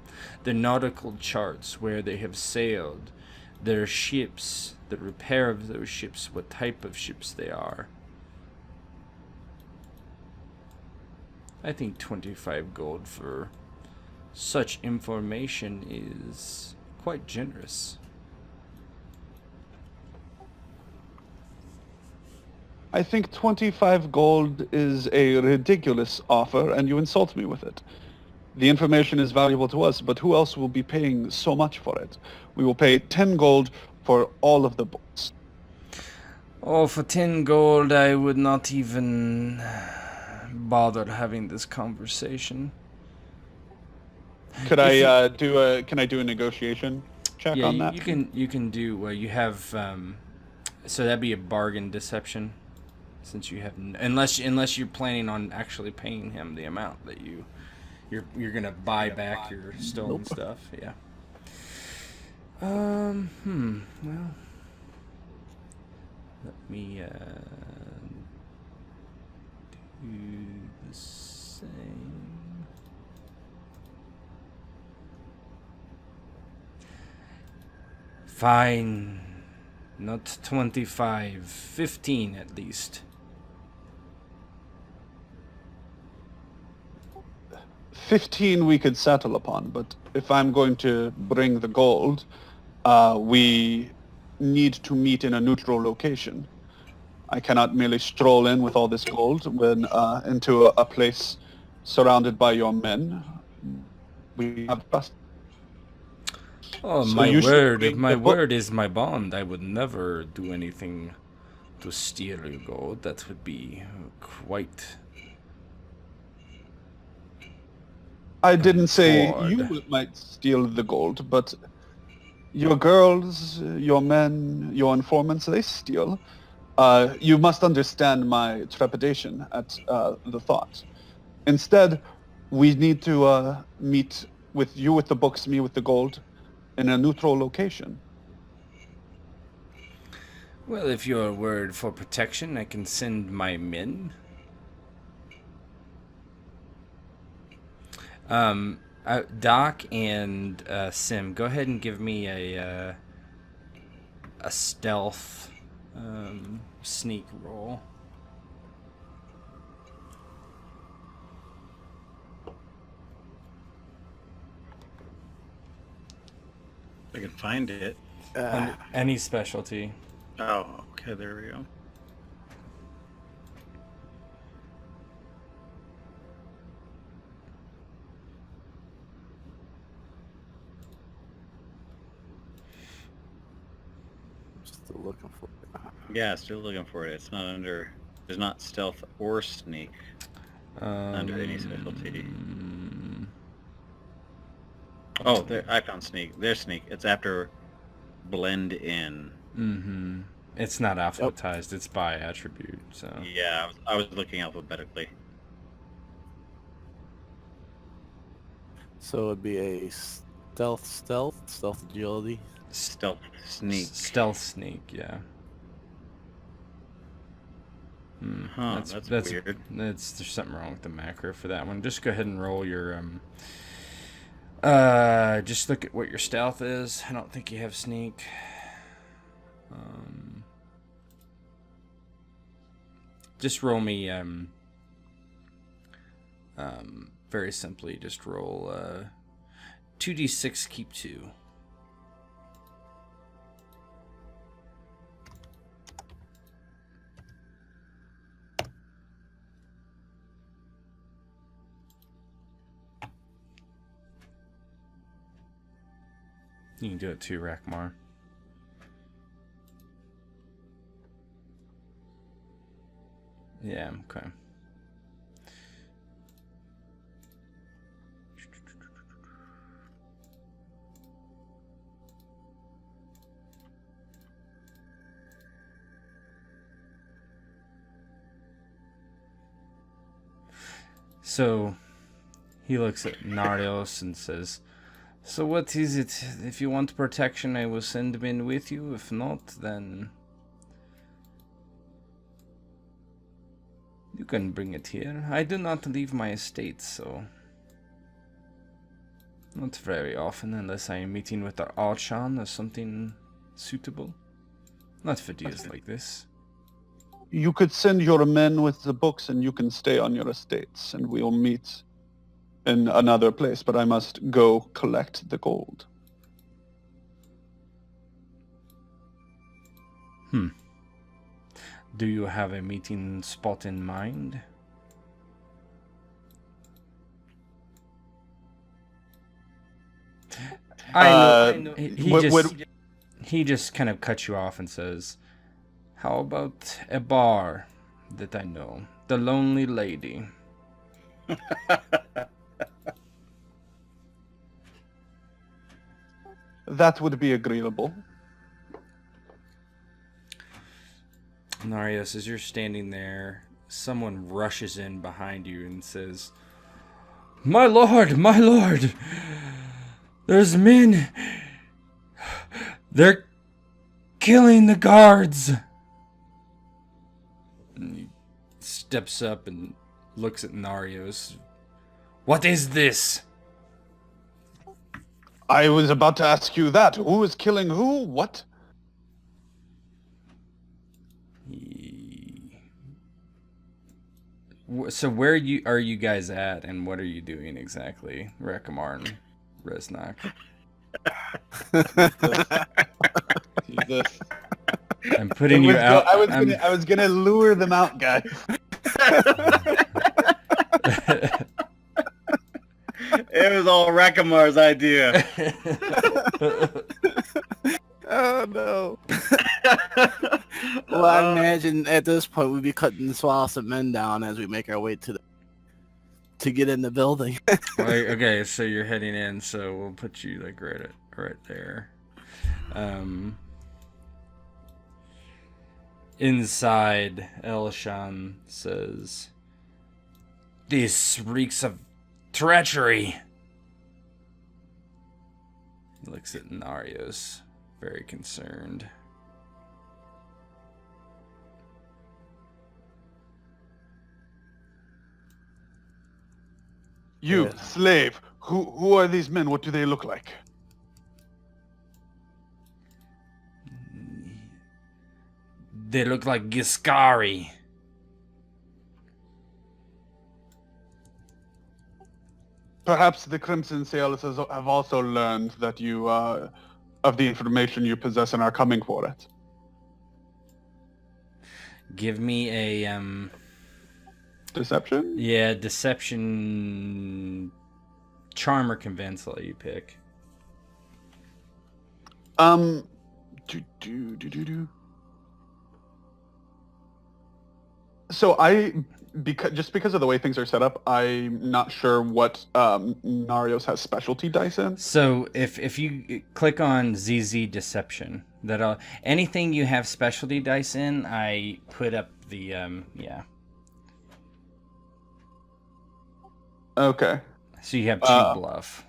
the nautical charts where they have sailed, their ships, the repair of those ships, what type of ships they are. I think 25 gold for such information is quite generous. I think 25 gold is a ridiculous offer, and you insult me with it. The information is valuable to us, but who else will be paying so much for it? We will pay 10 gold for all of the books. Oh, for 10 gold, I would not even bother having this conversation. Can I do a negotiation check on that? You can do. You have. So that'd be a bargain deception, since you have unless you're planning on actually paying him the amount that you're gonna buy back your stolen stuff. Yeah. Well, let me do the same. Fine. Not 25, 15 at least. 15 we could settle upon, but if I'm going to bring the gold, we need to meet in a neutral location. I cannot merely stroll in with all this gold when into a place surrounded by your men. We have trust. Oh, So my you should word! bring My the book. word is my bond. I would never do anything to steal your gold. That would be quite. I didn't say Ford. you might steal the gold, but Your girls, your men, your informants, they steal. You must understand my trepidation at the thought. Instead, we need to meet with you with the books, me with the gold, in a neutral location. Well, if you're a word for protection, I can send my men. Doc and Sim, go ahead and give me a stealth sneak roll. I can find it. Any specialty. Oh, okay, there we go. Still looking for it. Yeah, still looking for it. It's not under. There's not stealth or sneak under any specialty. Oh, there, I found sneak. There's sneak. It's after blend in. Mm-hmm. It's not alphabetized. It's by attribute. So Yeah, I was looking alphabetically. So it'd be a stealth agility. Stealth sneak. Stealth sneak, yeah. Huh, that's weird. There's something wrong with the macro for that one. Just go ahead and roll your just look at what your stealth is. I don't think you have sneak. Just roll me very simply, just roll 2d6, keep 2. You can do it too, Rakhamar. Yeah, okay. So he looks at Naryios and says, "So what is it? If you want protection, I will send men with you. If not, then you can bring it here. I do not leave my estate, so not very often, unless I am meeting with our Archon or something suitable. Not for deals like this." You could send your men with the books and you can stay on your estates and we'll meet in another place, but I must go collect the gold. Do you have a meeting spot in mind? I know. He just kind of cuts you off and says, "How about a bar that I know? The Lonely Lady." That would be agreeable. Naryios, as you're standing there, someone rushes in behind you and says, my lord, there's men. They're killing the guards." And he steps up and looks at Naryios. "What is this?" I was about to ask you that. Who is killing who? What? So where are you guys at, and what are you doing exactly, Rakhamar and Reznak? Jesus. I'm putting you out. I was gonna lure them out, guys. It was all Rakhamar's idea. Oh no. Well, I imagine at this point we'd be cutting swaths of men down as we make our way to get in the building. Okay, so you're heading in, so we'll put you like right there. Inside, Elshan says, "This reeks of treachery." He looks at Naryios, very concerned. You, slave, who are these men? What do they look like? They look like Giscari. Perhaps the Crimson Sailors have also learned that you, of the information you possess and are coming for it. Give me a, Deception? Yeah, deception, charm or convince, I'll let you pick. So because of the way things are set up, I'm not sure what Naryios has specialty dice in. So if you click on ZZ Deception, anything you have specialty dice in, I put up the yeah. Okay. So you have 2 bluff.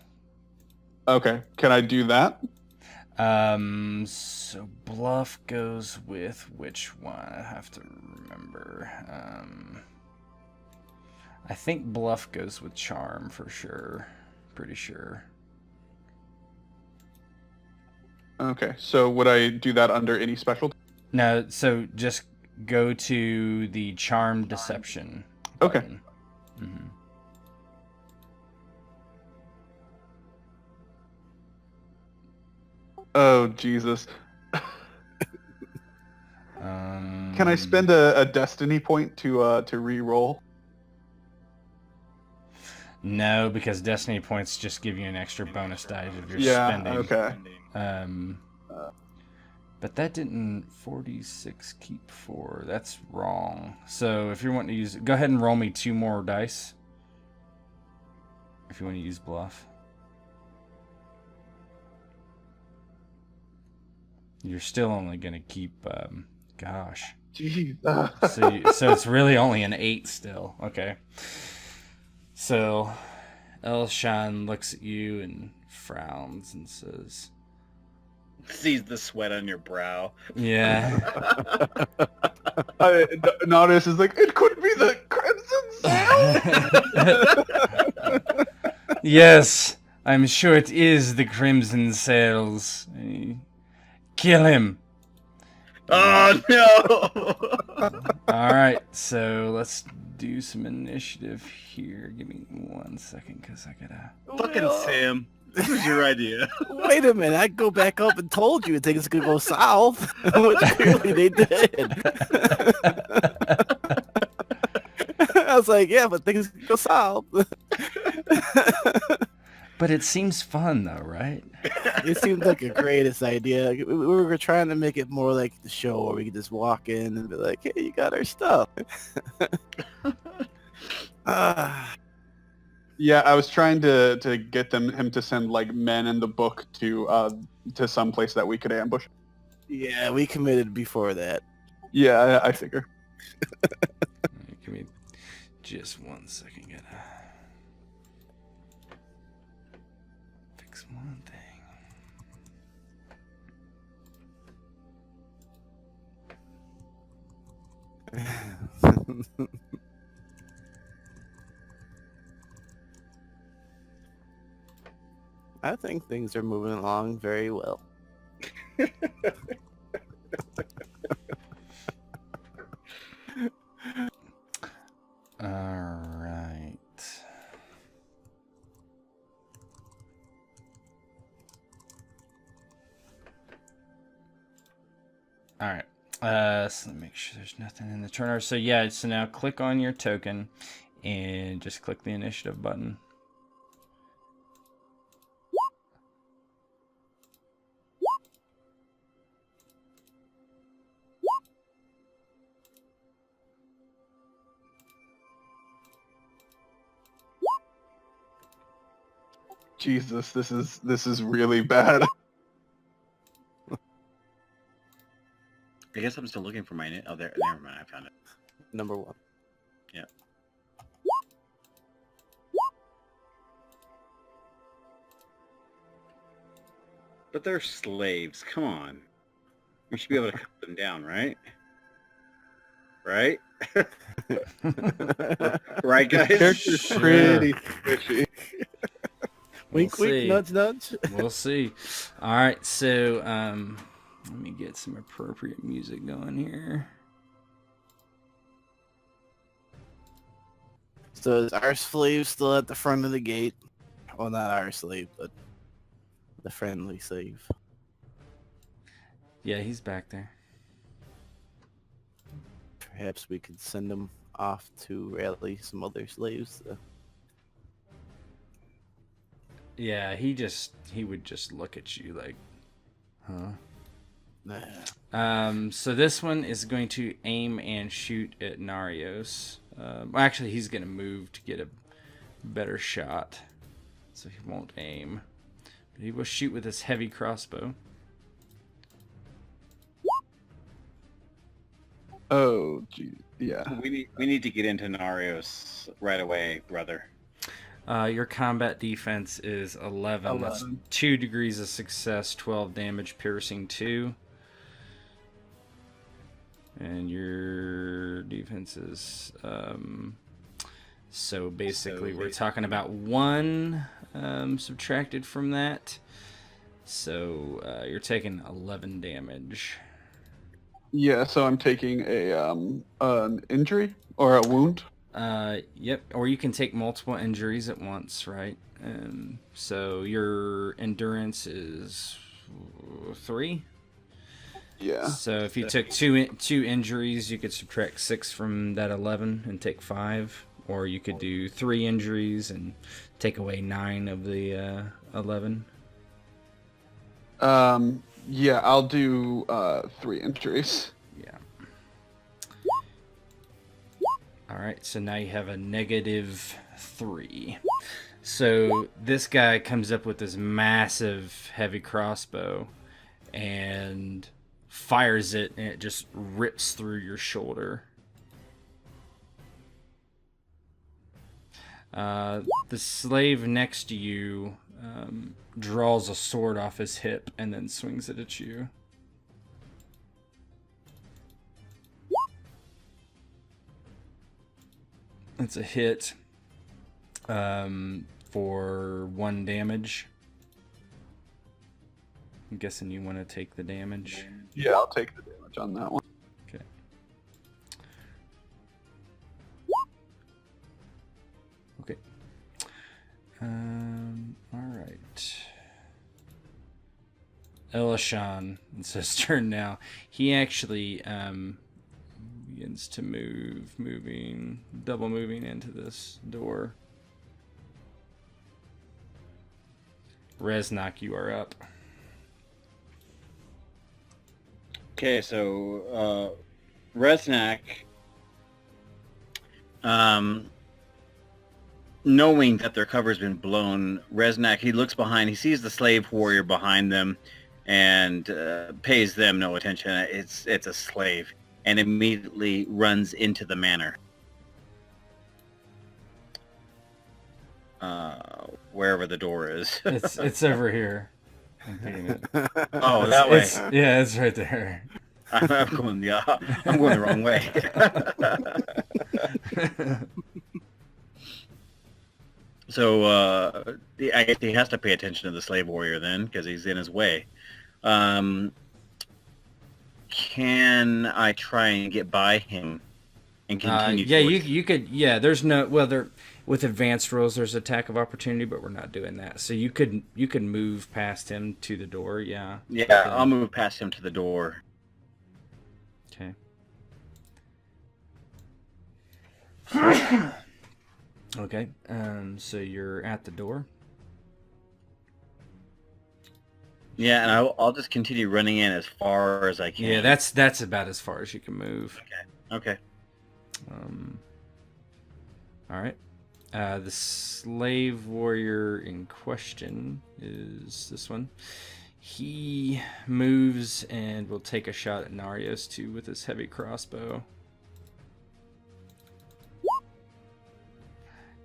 Okay. Can I do that? So bluff goes with which one? I have to remember. I think bluff goes with charm for sure. Pretty sure. Okay. So would I do that under any specialty? No, so just go to the charm deception Okay. button. Mm-hmm. Oh, Jesus. Can I spend a destiny point to re-roll? No, because destiny points just give you an extra bonus die if you're spending. Okay. But that didn't 46 keep 4. That's wrong. So if you're wanting to use, go ahead and roll me 2 more dice. If you want to use bluff. You're still only going to keep, gosh. Jeez. So it's really only an 8 still. Okay. So Elshan looks at you and frowns and says, Sees the sweat on your brow. yeah. Naryios is like, it could be the Crimson Sail. Yes, I'm sure it is the Crimson Sails. Kill him. Oh no! All right, so let's do some initiative here. Give me 1 second, because I gotta... Fucking Sam. This was your idea. Wait a minute, I go back up and told you things could go south, which clearly they did. I was like, yeah, but things could go south. But it seems fun, though, right? It seemed like a greatest idea. We were trying to make it more like the show where we could just walk in and be like, hey, you got our stuff. Yeah, I was trying to get him to send like men in the book to some place that we could ambush. Yeah, we committed before that. Yeah, I figure. Give me just 1 second. Gotta fix one thing. I think things are moving along very well. All right. All right. So let me make sure there's nothing in the turner. So yeah, so now click on your token and just click the initiative button. Jesus, this is really bad. I guess I'm still looking for my... Oh, there. Never mind. I found it. Number 1. Yeah. But they're slaves. Come on. We should be able to cut them down, right? Right? Right, guys? Character's Sure. pretty squishy. Wink, wink, see. nudge, nudge. We'll see. All right, so let me get some appropriate music going here. So is our slave still at the front of the gate? Well, not our slave, but the friendly slave. Yeah, he's back there. Perhaps we could send him off to rally some other slaves. Yeah, he would just look at you like, huh? So this one is going to aim and shoot at Naryios. Well, actually, he's going to move to get a better shot, so he won't aim. But he will shoot with his heavy crossbow. Oh, gee, yeah. We need to get into Naryios right away, brother. Your combat defense is 11. That's 2 degrees of success, 12 damage, piercing 2. And your defense is... so basically we're talking about 1 subtracted from that. So you're taking 11 damage. Yeah, so I'm taking an injury or a wound. Yep. Or you can take multiple injuries at once, right? So your endurance is 3. Yeah. So if you took two injuries, you could subtract 6 from that 11 and take 5. Or you could do 3 injuries and take away 9 of the 11. Yeah, I'll do 3 injuries. Yeah. All right, so now you have a -3. So this guy comes up with this massive heavy crossbow and fires it, and it just rips through your shoulder. The slave next to you draws a sword off his hip and then swings it at you. It's a hit for 1 damage. I'm guessing you want to take the damage. Yeah, I'll take the damage on that one. Okay. Okay. All right. Elishan, it's his turn now. He actually begins to double moving into this door. Reznak, you are up. Okay, so Reznak, knowing that their cover's been blown, Reznak, he looks behind, he sees the slave warrior behind them, and pays them no attention. It's a slave, and immediately runs into the manor. Wherever the door is. It's over here. I'm thinking it. Oh, that way. Yeah, it's right there. I'm going the wrong way. So I guess he has to pay attention to the slave warrior then, because he's in his way. Can I try and get by him and continue? Yeah, you could. Yeah, there's no. Well, there with advanced rolls, there's attack of opportunity, but we're not doing that. So you could move past him to the door. Yeah. Yeah, I'll move past him to the door. Okay. Okay. So you're at the door. Yeah, and I'll just continue running in as far as I can. Yeah, that's about as far as you can move. Okay. All right. The slave warrior in question is this one. He moves and will take a shot at Naryios too with his heavy crossbow.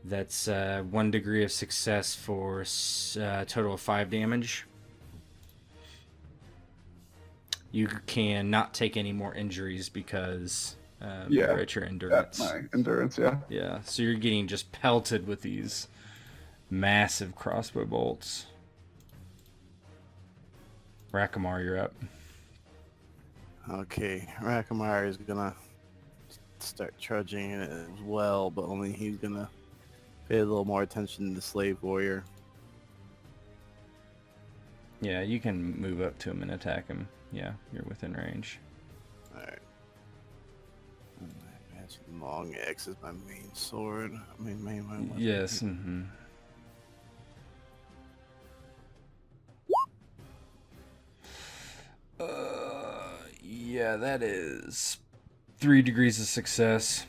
That's 1 degree of success for a total of 5 damage. You can not take any more injuries because you're at your endurance. That's my endurance, yeah. Yeah, so you're getting just pelted with these massive crossbow bolts. Rakhamar, you're up. Okay, Rakhamar is gonna start charging it as well, but only he's gonna pay a little more attention to the slave warrior. Yeah, you can move up to him and attack him. Yeah, you're within range. Alright. Long axe is my main sword. Main weapon. Yes. Mm-hmm. Yeah, that is 3 degrees of success.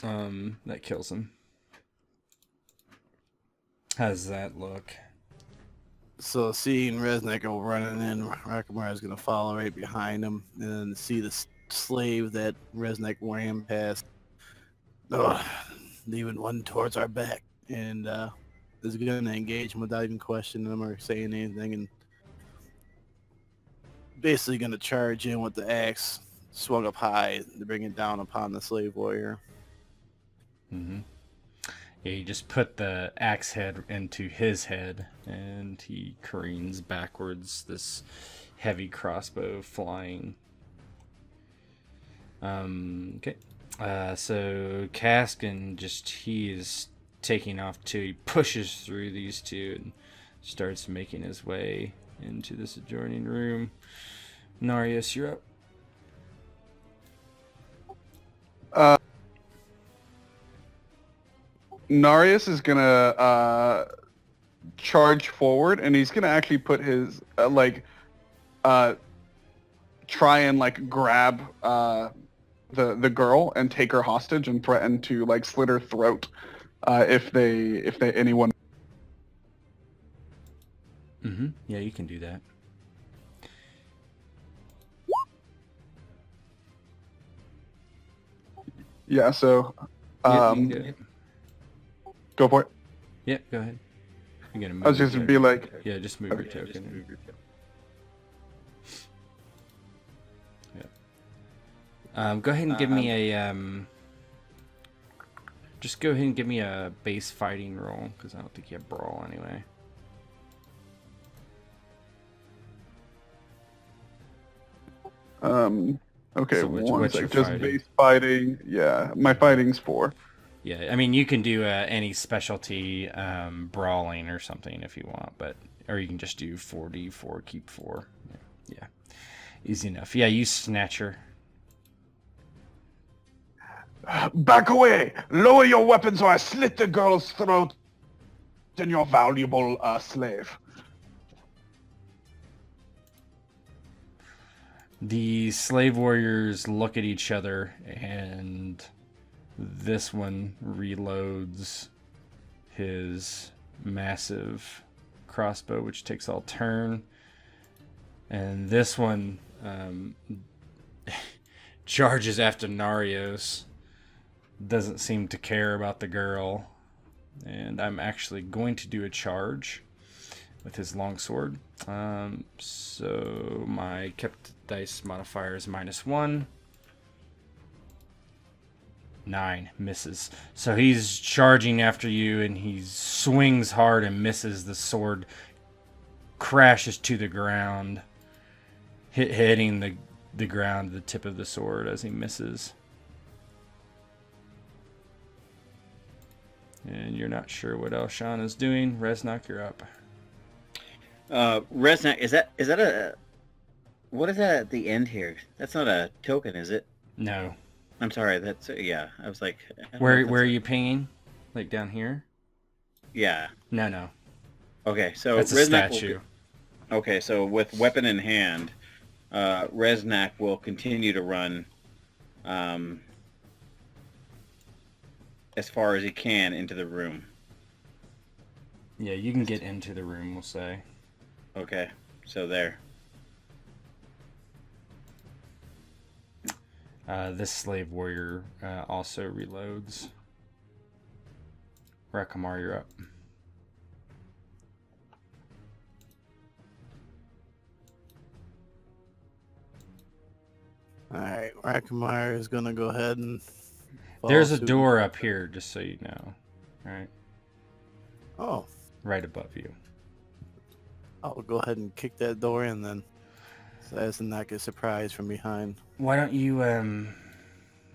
That kills him. How's that look? So seeing Reznak go running in, Rakhamar is gonna follow right behind him and see the slave that Reznak ran past. Leaving one towards our back, and is gonna engage him without even questioning him or saying anything, and basically gonna charge in with the axe swung up high to bring it down upon the slave warrior. Mm-hmm. Yeah, you just put the axe head into his head, and he careens backwards, this heavy crossbow flying. Okay. So Kaskin he is taking off too. He pushes through these two and starts making his way into this adjoining room. Naryios, you're up. Naryios is gonna charge forward, and he's gonna actually put his try and grab the girl and take her hostage and threaten to slit her throat if anyone. Mm-hmm. Yeah, you can do that. Yeah. So. Yeah, you can do it. Go for it. Yeah, go ahead. You're gonna move. I was just gonna be like. Yeah, just move your token. Yeah. Go ahead and give me a Just go ahead and give me a base fighting roll, because I don't think you have brawl anyway. Okay, So what's your just fighting? base fighting. Yeah, my fighting's 4. Yeah, I mean, you can do any specialty brawling or something if you want, or you can just do 4d4, keep 4. Yeah, easy enough. Yeah, use Snatcher. Back away! Lower your weapons, or I slit the girl's throat and your valuable slave. The slave warriors look at each other, and this one reloads his massive crossbow, which takes all turn. And this one charges after Naryios. Doesn't seem to care about the girl. And I'm actually going to do a charge with his longsword. So my kept dice modifier is -1. 9 misses. So he's charging after you, and he swings hard and misses. The sword crashes to the ground, hitting the ground, the tip of the sword as he misses. And you're not sure what Elshan is doing. Reznak, you're up. Reznak, is that a... What is that at the end here? That's not a token, is it? No. I'm sorry, that's... Yeah, I was like... Where are you pinging? Like down here? Yeah. No. Okay, so That's a Reznak statue. Okay, so with weapon in hand, Reznak will continue to run as far as he can into the room. Yeah, you can get into the room, we'll say. Okay, So there. This slave warrior also reloads. Rakhamar, you're up. Alright, Rakhamar is gonna go ahead and There's a suit. door up here, just so you know. Alright. Oh, Right above you. I'll go ahead and kick that door in then. So as not get surprised from behind. Why don't you,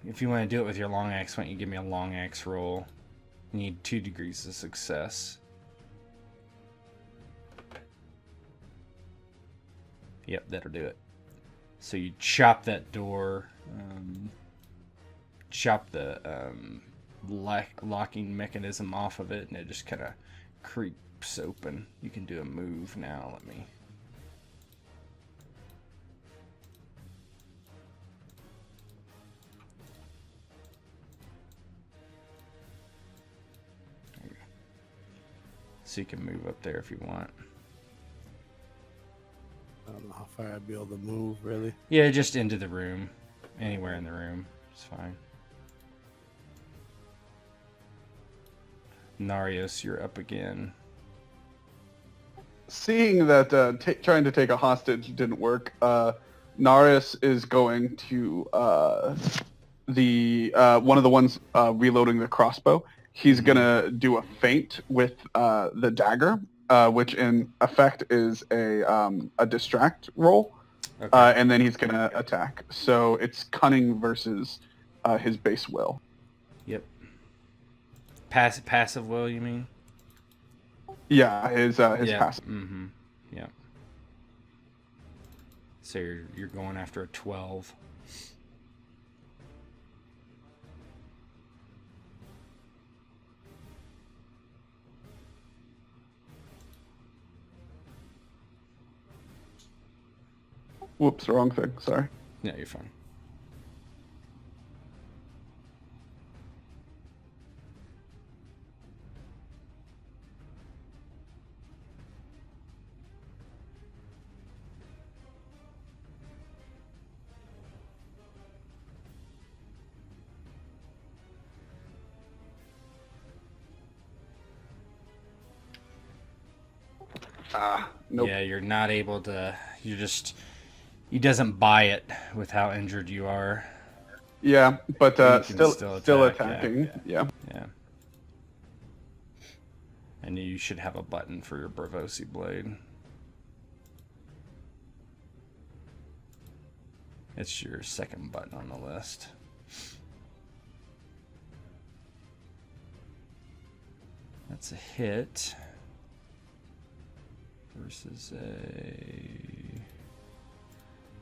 if you want to do it with your long axe, why don't you give me a long axe roll? You need 2 degrees of success. Yep, that'll do it. So you chop that door, chop the locking mechanism off of it, and it just kind of creeps open. You can do a move now. Let me. There you go. So you can move up there if you want. I don't know how far I'd be able to move, really. Yeah, just into the room. Anywhere in the room. It's fine. Naryios, you're up again. Seeing that trying to take a hostage didn't work, Naryios is going to one of the ones reloading the crossbow. He's gonna do a feint with the dagger, which in effect is a distract roll, Okay. and then he's gonna attack. So it's cunning versus his base will. Yep. Passive will, you mean? Yeah, his Yeah. passive. Mm-hmm. Yeah. So you're going after a 12. Whoops, wrong thing. Sorry. Yeah, you're fine. Nope. Yeah, you're not able to. He doesn't buy it with how injured you are. Yeah, but You can still attack, attacking. Yeah. Yeah. And you should have a button for your Bravosi blade. It's your second button on the list. That's a hit. Versus a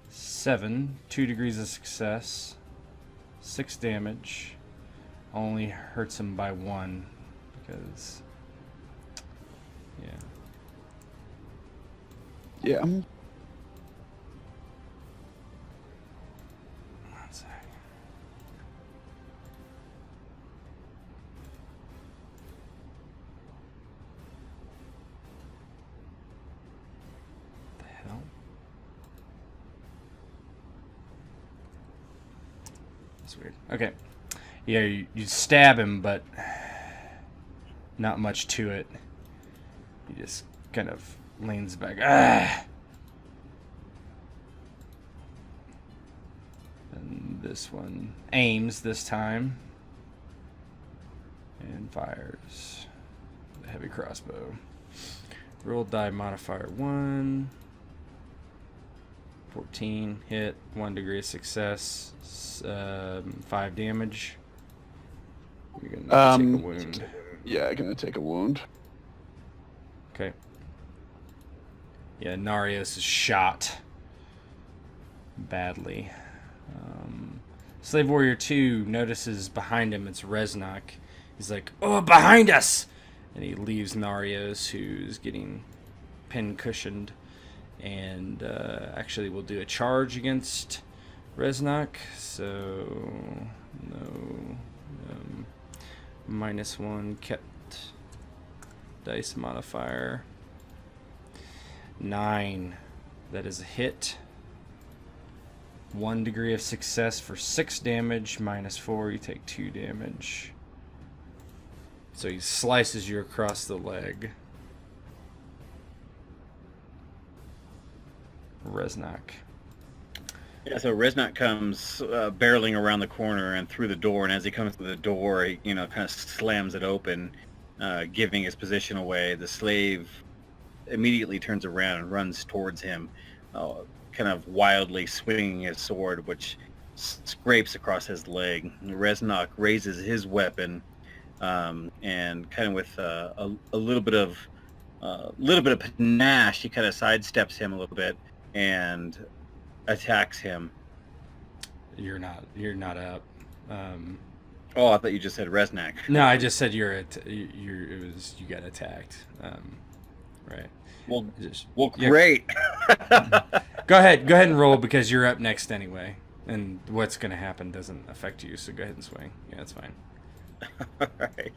7, 2 degrees of success, 6 damage. Only hurts him by 1 because, yeah. Yeah. One sec. What the hell? That's weird. Okay. Yeah, you stab him, but not much to it. He just kind of leans back. Ah! And this one aims this time and fires the heavy crossbow. Roll die modifier 1. 14 hit, 1 degree of success, 5 damage. You're gonna take a wound. Yeah, gonna take a wound. Okay. Yeah, Naryios is shot badly. Slave Warrior 2 notices behind him it's Reznak. He's like, "Oh, behind us!" And he leaves Naryios, who's getting pin-cushioned. And actually we'll do a charge against Reznak. So, no. -1 kept dice modifier. 9. That is a hit. 1 degree of success for 6 damage. -4, you take 2 damage. So he slices you across the leg. Reznak. Yeah, so Reznak comes barreling around the corner and through the door, and as he comes through the door, he, kind of slams it open, giving his position away. The slave immediately turns around and runs towards him, kind of wildly swinging his sword, which scrapes across his leg. Reznak raises his weapon, and kind of with a little bit of panache, he kind of sidesteps him a little bit and attacks him. You're not up. Oh, I thought you just said Reznak. No, I just said you got attacked. Right. Well, yeah. Great. Go ahead and roll because you're up next anyway, and what's going to happen doesn't affect you. So go ahead and swing. Yeah, that's fine. All right.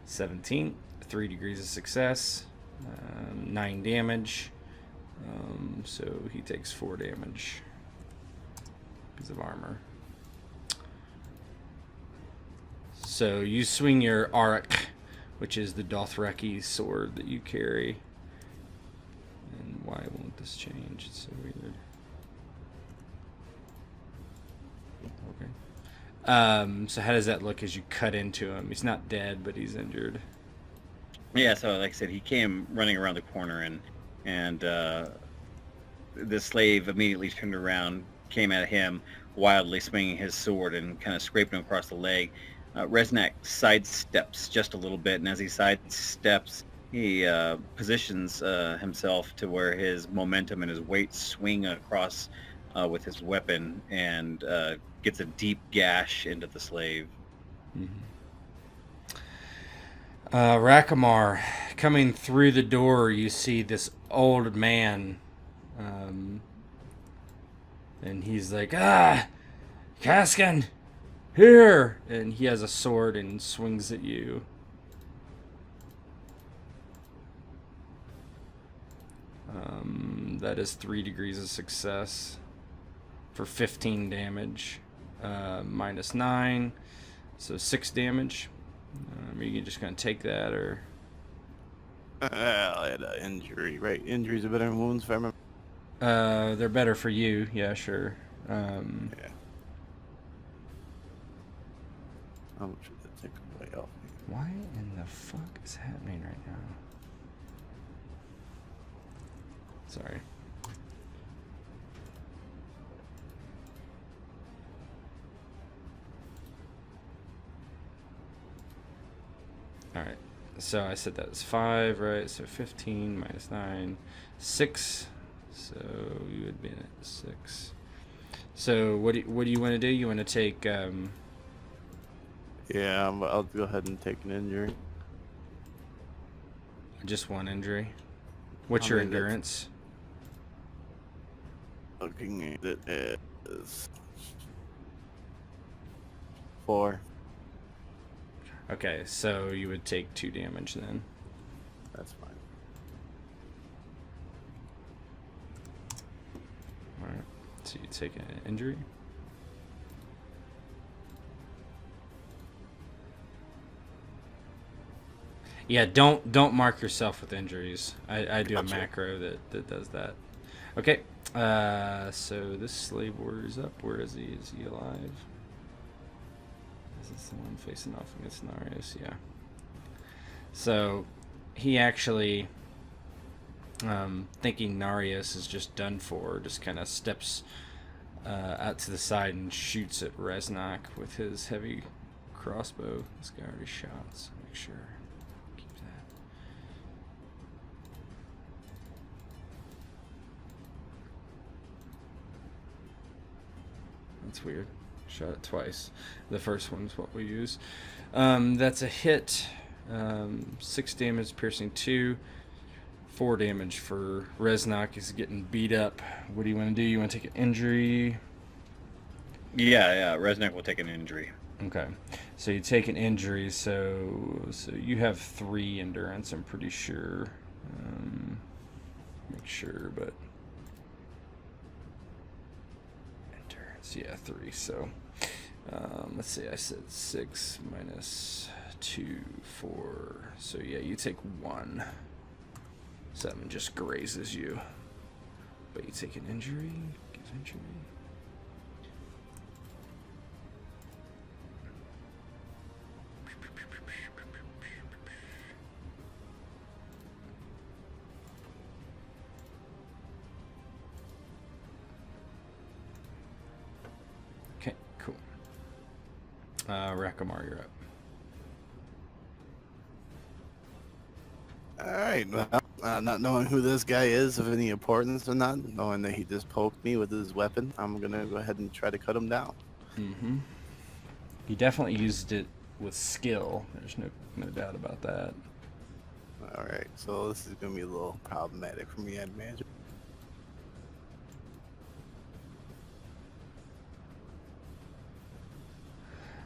17, 3 degrees of success, 9 damage. So he takes 4 damage because of armor. So you swing your Arak, which is the Dothraki sword that you carry. And why won't this change? It's so weird. Okay. So how does that look as you cut into him? He's not dead, but he's injured. Yeah, so like I said, he came running around the corner, and the slave immediately turned around, came at him, wildly swinging his sword and kind of scraped him across the leg. Reznak sidesteps just a little bit, and as he sidesteps, he positions himself to where his momentum and his weight swing across with his weapon, and gets a deep gash into the slave. Mm-hmm. Rakhamar, coming through the door, you see this old man, and he's like, Kaskin, here! And he has a sword and swings at you. That is 3 degrees of success for 15 damage, -9, so 6 damage. Are you just gonna take that, or? I had an injury, right? Injuries are better than wounds, if I remember. They're better for you, yeah, sure. Yeah. How much would that take away off me? Why in the fuck is happening right now? Sorry. Alright, so I said that was 5, right? So 15 -9, 6. So you would be at 6. So what do you want to do? You want to take Yeah, I'll go ahead and take an injury. just 1 injury? What's your endurance? Looking at it is 4. Okay, so you would take 2 damage then. That's fine. Alright, so you take an injury. Yeah, don't mark yourself with injuries. I do Gotcha. a macro that does that. Okay, so this slave warrior's up. Where is he? Is he alive? Is this the one facing off against Naryios? Yeah. So he actually, thinking Naryios is just done for, just kind of steps out to the side and shoots at Reznak with his heavy crossbow. This guy already shot, so make sure. Keep that. That's weird. Shot it twice. The first one's what we use. That's a hit. 6 damage, piercing 2. 4 damage for Reznak. He's getting beat up. What do you want to do? You want to take an injury? Yeah, Reznak will take an injury. Okay. So you take an injury, so you have 3 endurance, I'm pretty sure. Make sure, but enter. So yeah, 3. So let's see. I said 6 minus 2, 4. So yeah, you take 1. 7 just grazes you, but you take an injury. Gives injury. Okay, cool. Rakhamar, you're up. Alright, well, not knowing who this guy is of any importance or not, knowing that he just poked me with his weapon, I'm gonna go ahead and try to cut him down. Mm-hmm. He definitely used it with skill. There's no doubt about that. Alright, so this is gonna be a little problematic for me, I'd imagine.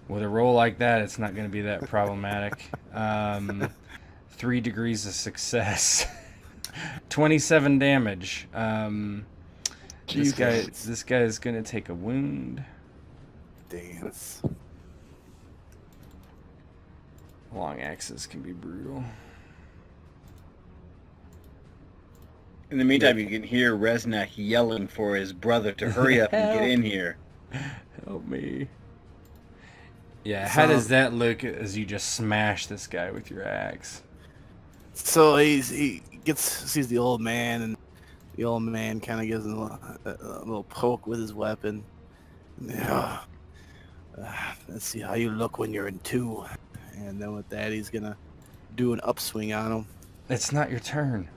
With a roll like that, it's not going to be that problematic. 3 degrees of success. 27 damage. This guy is going to take a wound. Dance. Long axes can be brutal. In the meantime, you can hear Reznak yelling for his brother to hurry up and get in here. Help me. Yeah, how does that look as you just smash this guy with your axe? So he sees the old man, and the old man kind of gives him a little poke with his weapon. Let's see how you look when you're in 2. And then with that, he's gonna do an upswing on him. It's not your turn.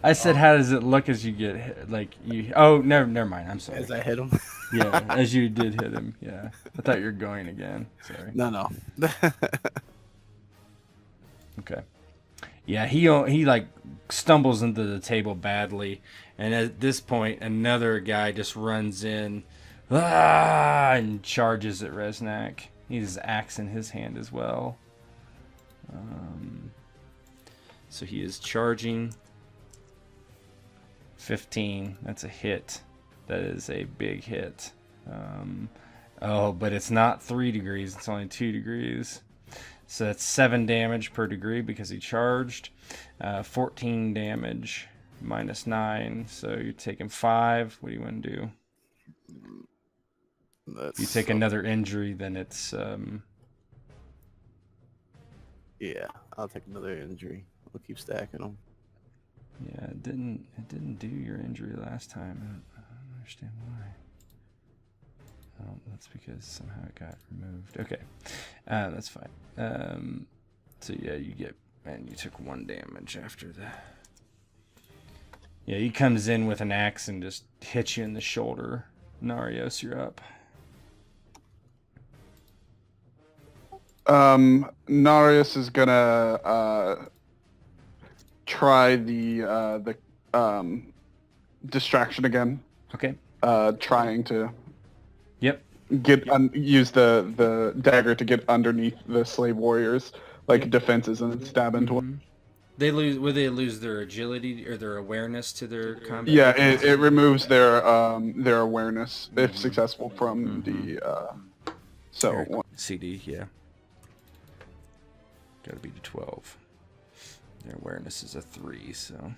I said, how does it look as you get hit? Like you? Oh, never mind. I'm sorry. As I hit him. Yeah, as you did hit him. Yeah, I thought you were going again. Sorry. No. Okay. Yeah, he like stumbles into the table badly, and at this point, another guy just runs in, and charges at Reznak. He has his axe in his hand as well. So he is charging. 15. That's a hit. That is a big hit. But it's not 3 degrees. It's only 2 degrees. So that's 7 damage per degree because he charged. 14 damage minus 9. So you're taking 5. What do you want to do? If you take another injury, then it's... Yeah, I'll take another injury. We'll keep stacking them. Yeah, it didn't do your injury last time. I don't understand why. Oh, that's because somehow it got removed. Okay, that's fine. So yeah, you took 1 damage after that. Yeah, he comes in with an axe and just hits you in the shoulder. Naryios, you're up. Naryios is gonna try the distraction again. Okay. Trying to Yep. use the dagger to get underneath the slave warriors, like defenses, and stab into them. They lose their agility or their awareness to their combat? Yeah, it removes their awareness if successful from the CD, yeah. Gotta be to 12. Their awareness is a 3, so.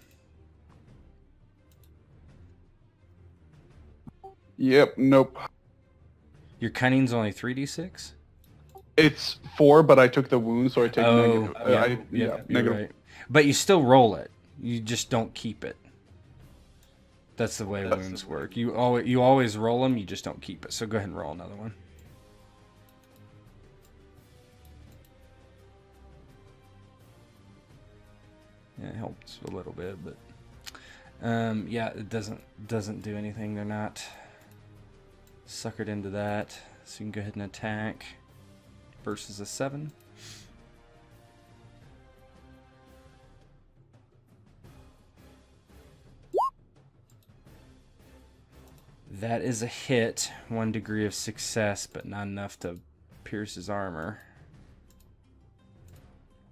Yep, nope. Your cunning's only 3d6? It's 4, but I took the wound, so I take negative. You're negative. right. But you still roll it. You just don't keep it. That's the way wounds work. You always roll them, you just don't keep it. So go ahead and roll another one. Yeah, it helps a little bit, but yeah, it doesn't do anything. They're not suckered into that. So you can go ahead and attack versus a 7. That is a hit, 1 degree of success, but not enough to pierce his armor.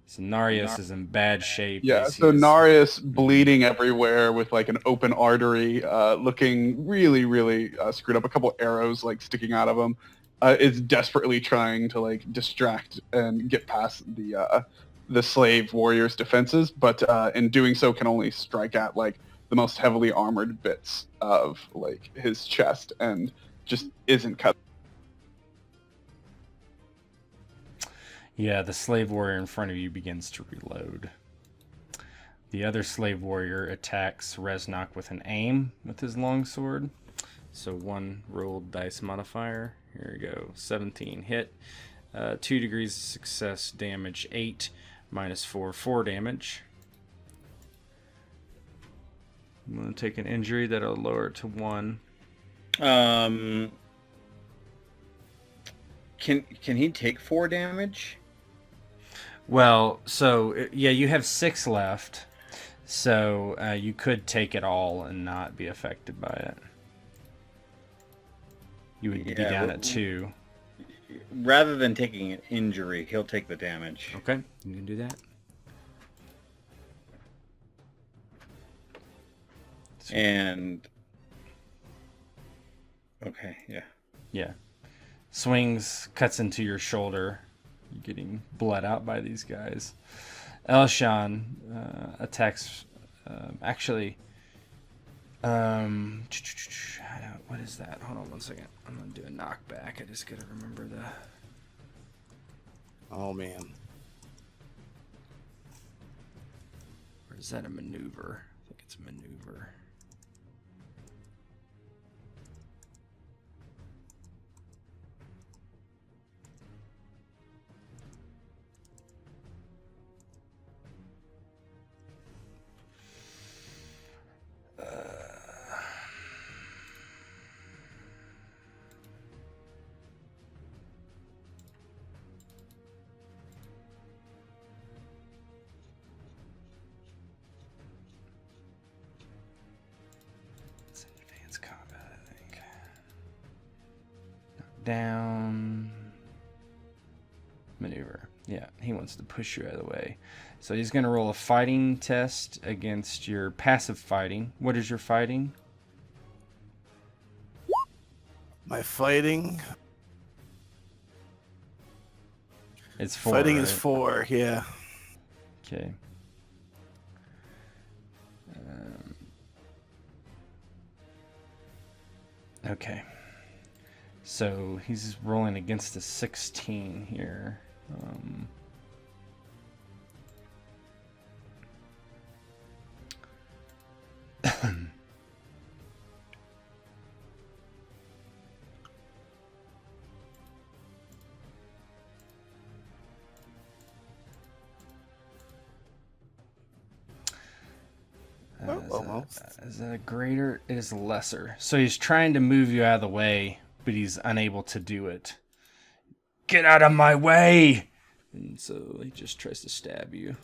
So Naryios is in bad shape. Yeah, You see so his- Naryios bleeding everywhere with like an open artery, looking really, really screwed up. A couple arrows like sticking out of him. Is desperately trying to like distract and get past the slave warrior's defenses, but in doing so can only strike at like the most heavily armored bits of like his chest and just isn't cut. Yeah, the slave warrior in front of you begins to reload. The other slave warrior attacks Reznak with an aim with his longsword. So 1 rolled dice modifier. Here we go. 17 hit. 2 degrees of success, damage 8, minus 4 damage. I'm going to take an injury that'll lower it to 1. Can he take 4 damage? Well, so yeah, you have 6 left. So you could take it all and not be affected by it. You would be down at 2. Rather than taking an injury, he'll take the damage. Okay, you can do that. And okay, yeah. Yeah. Swings, cuts into your shoulder. You're getting bled out by these guys. Elshan attacks. What is that? Hold on 1 second. I'm gonna do a knockback. I just gotta remember the. Oh man. Or is that a maneuver? I think it's a maneuver. Combat, I think. Down. Maneuver. Yeah, he wants to push you out of the way. So he's going to roll a fighting test against your passive fighting. What is your fighting? My fighting. It's 4. Fighting right? is 4. Yeah. Okay. Okay. So he's rolling against a 16 here. Is that a greater? It is lesser. So he's trying to move you out of the way, but he's unable to do it. Get out of my way! And so he just tries to stab you.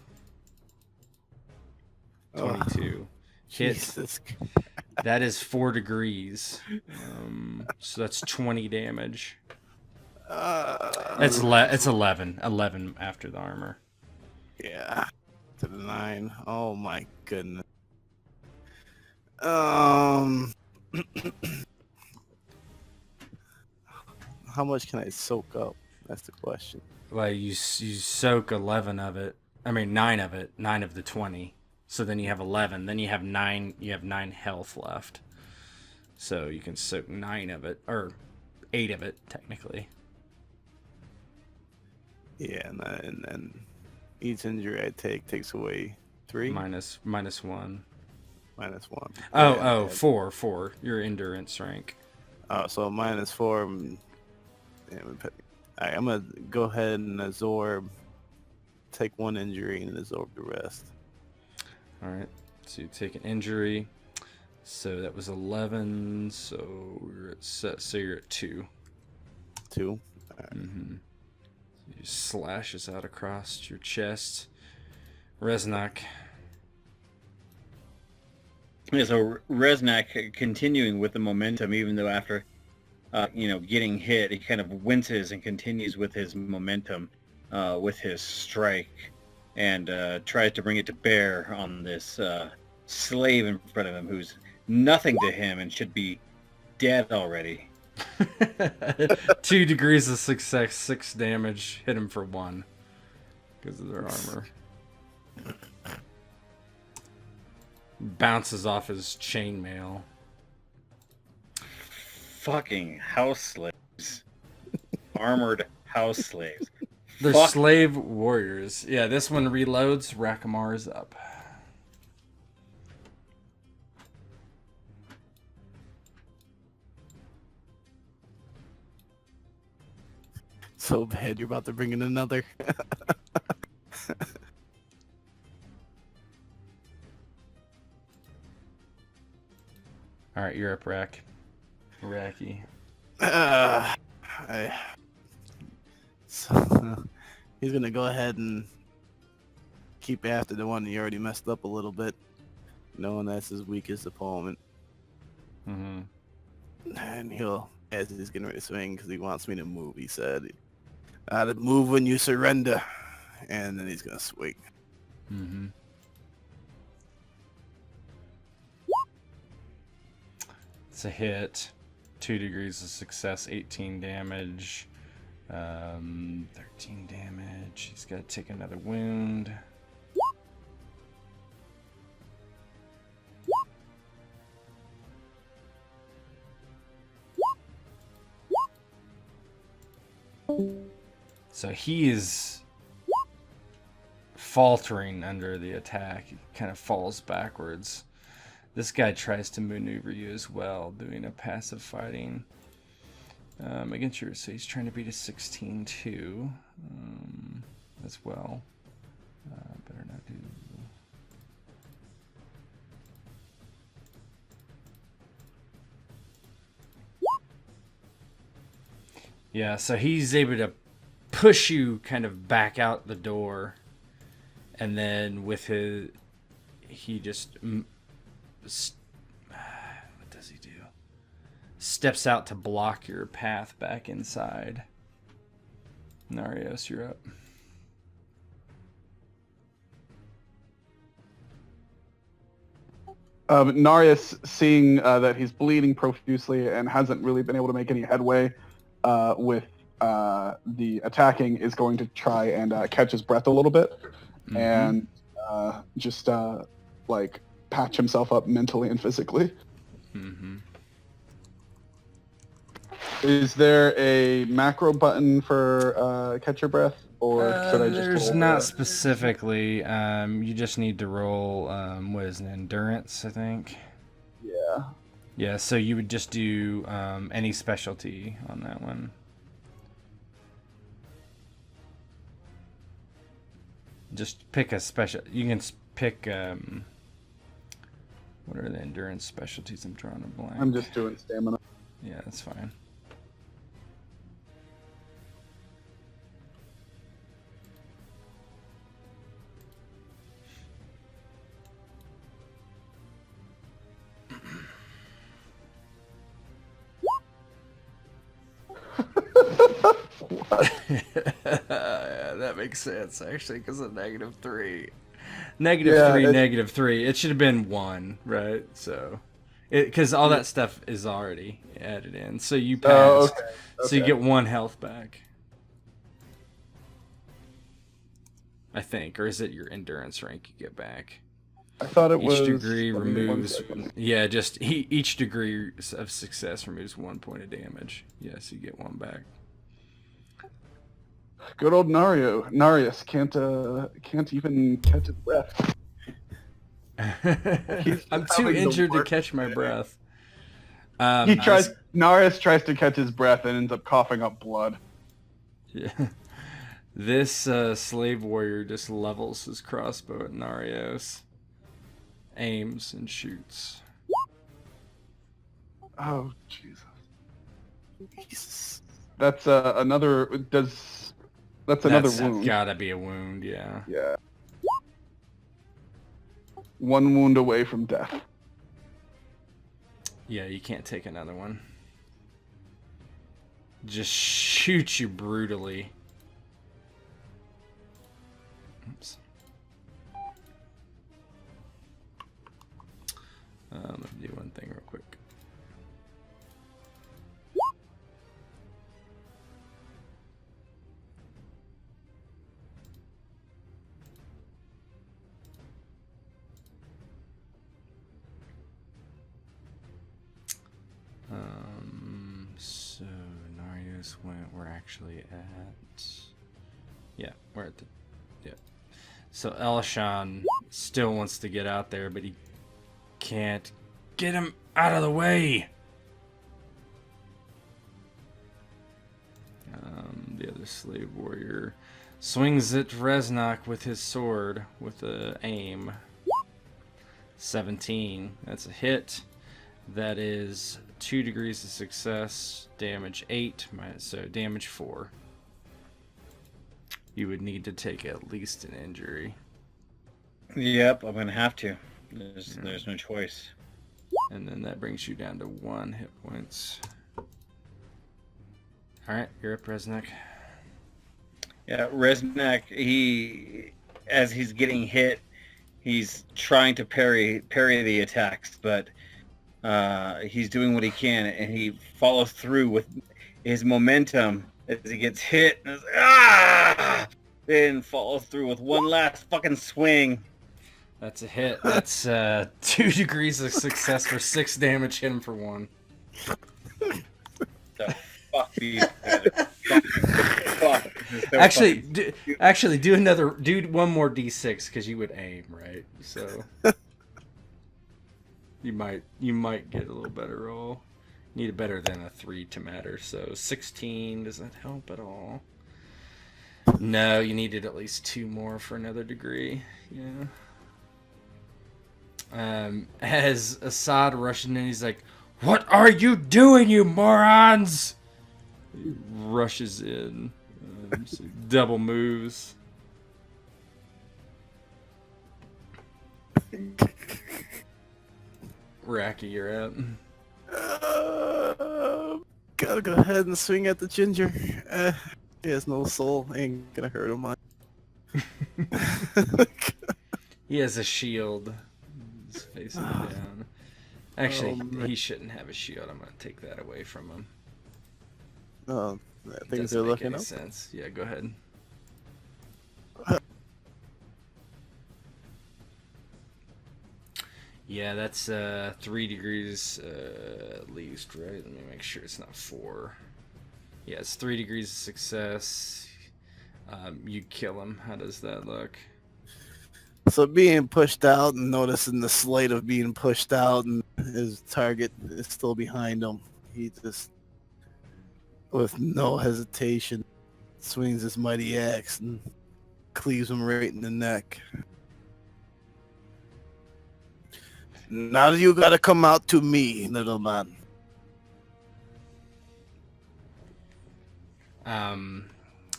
22. Hit. Jesus. That is 4 degrees. So that's 20 damage. It's 11. 11 after the armor. Yeah. To the 9. Oh my goodness. How much can I soak up? That's the question. Well, you soak 11 of it. I mean 9 of it. 9 of the 20. So then you have 11. Then you have 9. You have 9 health left. So you can soak 9 of it, or 8 of it technically. Yeah, and then each injury I take takes away 3. Minus 1. Minus 1. Oh, 4. Your endurance rank. Oh, so minus 4. I'm gonna go ahead and absorb. Take 1 injury and absorb the rest. All right. So you take an injury. So that was 11. So we're at so you're at 2. 2. All right. Mm-hmm. So he slashes out across your chest. Reznak. Yeah, so Reznak continuing with the momentum, even though after, getting hit, he kind of winces and continues with his momentum, with his strike. and tries to bring it to bear on this slave in front of him who's nothing to him and should be dead already. 2 degrees of success, 6 damage. Hit him for 1 because of their armor. Bounces off his chainmail. Fucking house slaves. Armored house slaves. They're Fuck. slave warriors. Yeah, this one reloads. Rakhamar is up. So bad, you're about to bring in another. All right, you're up, Racky. So he's gonna go ahead and keep after the one he already messed up a little bit, knowing that's his weakest opponent. Mm-hmm. And he'll, as he's getting ready to swing, because he wants me to move, he said, "I'd move when you surrender," and then he's gonna swing. Mm-hmm. It's a hit. 2 degrees of success, 18 damage. 13 damage. He's got to take another wound. So he is faltering under the attack. He kind of falls backwards. This guy tries to maneuver you as well, doing a passive fighting against yours. So he's trying to beat a 16 too, as well. Better not do. Yeah, so he's able to push you kind of back out the door, and then with his, he just. What does he do? Steps out to block your path back inside. Naryios, you're up. Naryios, seeing that he's bleeding profusely and hasn't really been able to make any headway with the attacking, is going to try and catch his breath a little bit, and just like patch himself up mentally and physically. Mm-hmm. Is there a macro button for catch your breath, or should I just There's roll not specifically. You just need to roll, what is it, endurance, I think? Yeah. Yeah, so you would just do any specialty on that one. Just pick a special. You can pick. What are the endurance specialties? I'm drawing a blank. I'm just doing stamina. Yeah, that's fine. Yeah, that makes sense actually, because of -3. -3. It should have been 1, right? So, because all that stuff is already added in. So you passed. Okay. So you get 1 health back. I think, or is it your endurance rank you get back? I thought it was. Each degree let me 1 removes. second. Yeah, just each degree of success removes 1 point of damage. Yes, you get 1 back. Good old Naryios can't even catch his breath. I'm too having the injured to worst catch my breath. Naryios tries to catch his breath and ends up coughing up blood. Yeah. This slave warrior just levels his crossbow at Naryios, aims and shoots. Oh Jesus! That's another. That's another wound. Gotta be a wound, yeah. Yeah. 1 wound away from death. Yeah, you can't take another one. Just shoots you brutally. Oops. Let me do one thing real quick. So Naryios we're actually at, yeah, we're at the, yeah. So Elishan still wants to get out there, but he can't. Get him out of the way. The other slave warrior swings at Reznak with his sword with a aim. 17. That's a hit. That is 2 degrees of success. Damage 8. So damage 4. You would need to take at least an injury. Yep, I'm gonna have to. There's no choice. And then that brings you down to 1 hit points. Alright, you're up, Reznak. Yeah, Reznak, as he's getting hit, he's trying to parry the attacks, but he's doing what he can, and he follows through with his momentum as he gets hit, and then follows through with one last fucking swing. That's a hit. That's 2 degrees of success for 6 damage. Hit him for 1. The fuck these guys. Fuck. Actually, do one more d6 because you would aim, right? So you might get a little better roll. Need a better than a 3 to matter. So 16, does that help at all? No, you needed at least 2 more for another degree. Yeah. As Assad rushing in, he's like, "What are you doing, you morons?" He rushes in. So double moves. Racky, you're out. Gotta go ahead and swing at the ginger. He has no soul. Ain't gonna hurt him much. He has a shield. He's facing down. Actually, he shouldn't have a shield. I'm gonna take that away from him. Oh, I think Doesn't they're make looking any up. sense. Yeah, go ahead. Yeah, that's 3 degrees at least, right? Let me make sure it's not 4. Yeah, it's 3 degrees of success. You kill him. How does that look? So being pushed out and noticing the slate of being pushed out and his target is still behind him, he just, with no hesitation, swings his mighty axe and cleaves him right in the neck. Now you gotta come out to me, little man.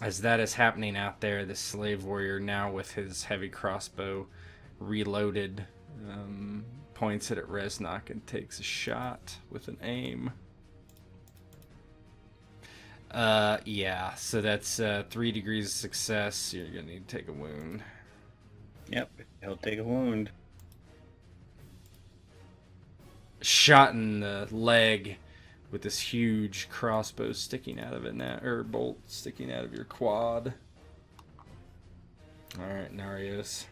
As that is happening out there, the slave warrior, now with his heavy crossbow reloaded, points it at Reznak and takes a shot with an aim. Yeah, so that's 3 degrees of success. You're gonna need to take a wound. Yep, he'll take a wound. Shot in the leg with this huge crossbow sticking out of it now, or bolt sticking out of your quad. All right, Naryios.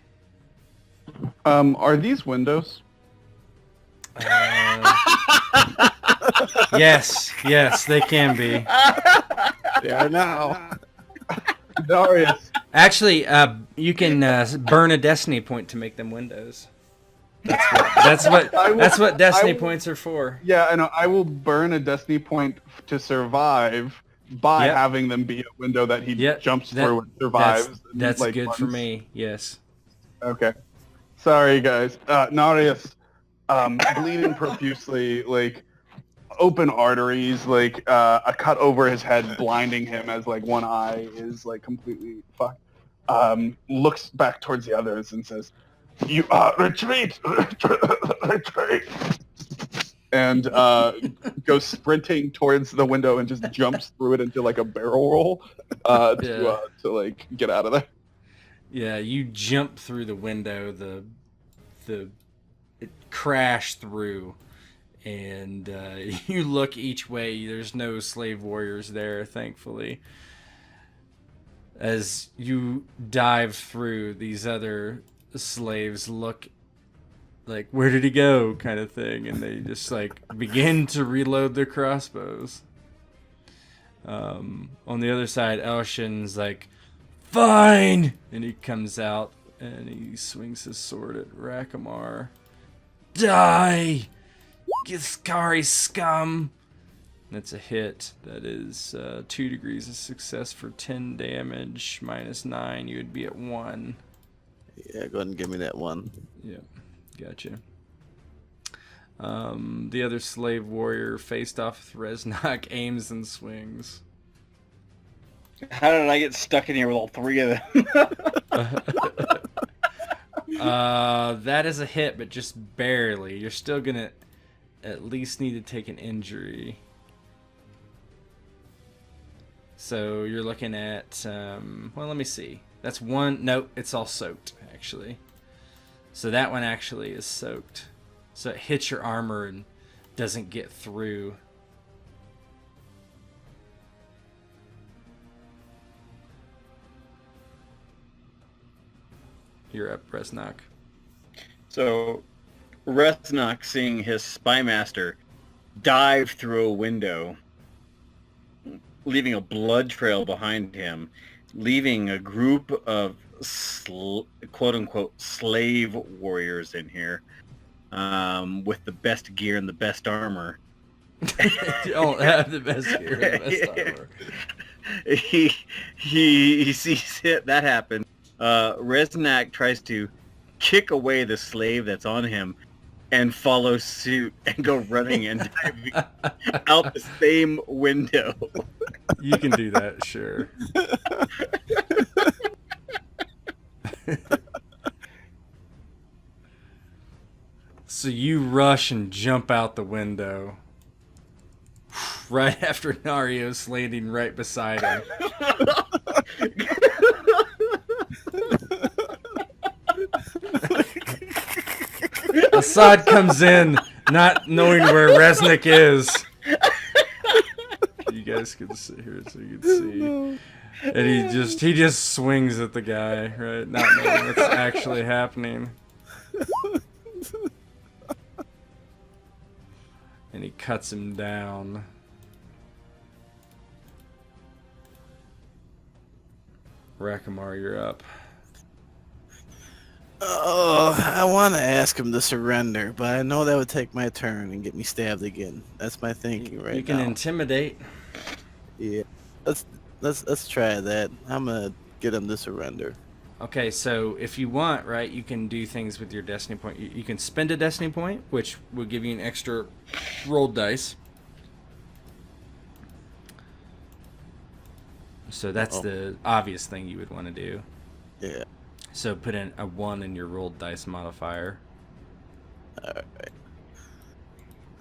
Are these windows? Yes, they can be. They are now. Darius. Actually, you can burn a destiny point to make them windows. That's what destiny points are for. Yeah, I know. I will burn a destiny point to survive by having them be a window that he jumps through and survives. That's like, good runs. for me. Yes. Okay. Sorry, guys. Naryios, bleeding profusely, like open arteries, like a cut over his head, blinding him as like one eye is like completely fucked. Looks back towards the others and says, "You retreat, retreat," and goes sprinting towards the window and just jumps through it into like a barrel roll to like get out of there. Yeah, you jump through the window. It crash through, and you look each way. There's no slave warriors there, thankfully. As you dive through, these other slaves look like, where did he go, kind of thing, and they just like begin to reload their crossbows. On the other side, Elshin's like, fine, and he comes out and he swings his sword at Rakhamar. Die, you Skari scum! That's a hit. That is 2 degrees of success for 10 damage. -9, you would be at 1. Yeah, go ahead and give me that 1. Yeah, gotcha. The other slave warrior faced off with Reznak, aims and swings. How did I get stuck in here with all 3 of them? That is a hit, but just barely. You're still gonna at least need to take an injury. So you're looking at, well, let me see. That's 1. Nope, it's all soaked, actually. So that one actually is soaked. So it hits your armor and doesn't get through. You're up, Reznak. So Reznak, seeing his spymaster dive through a window, leaving a blood trail behind him, leaving a group of quote-unquote slave warriors in here, with the best gear and the best armor. You don't have the best gear and the best armor. He sees that happen. Reznak tries to kick away the slave that's on him and follow suit and go running and diving out the same window. You can do that, sure. So you rush and jump out the window right after Naryios landing right beside him. Assad comes in, not knowing where Reznak is. You guys can sit here so you can see. And he just swings at the guy, right? Not knowing what's actually happening. And he cuts him down. Rakhamar, you're up. Oh, I want to ask him to surrender, but I know that would take my turn and get me stabbed again. That's my thinking right now. You can intimidate. Yeah, let's try that. I'm gonna get him to surrender. Okay, so if you want, right, you can do things with your destiny point. You can spend a destiny point, which will give you an extra rolled dice. So that's the obvious thing you would want to do. Yeah. So put in a 1 in your rolled dice modifier. Alright.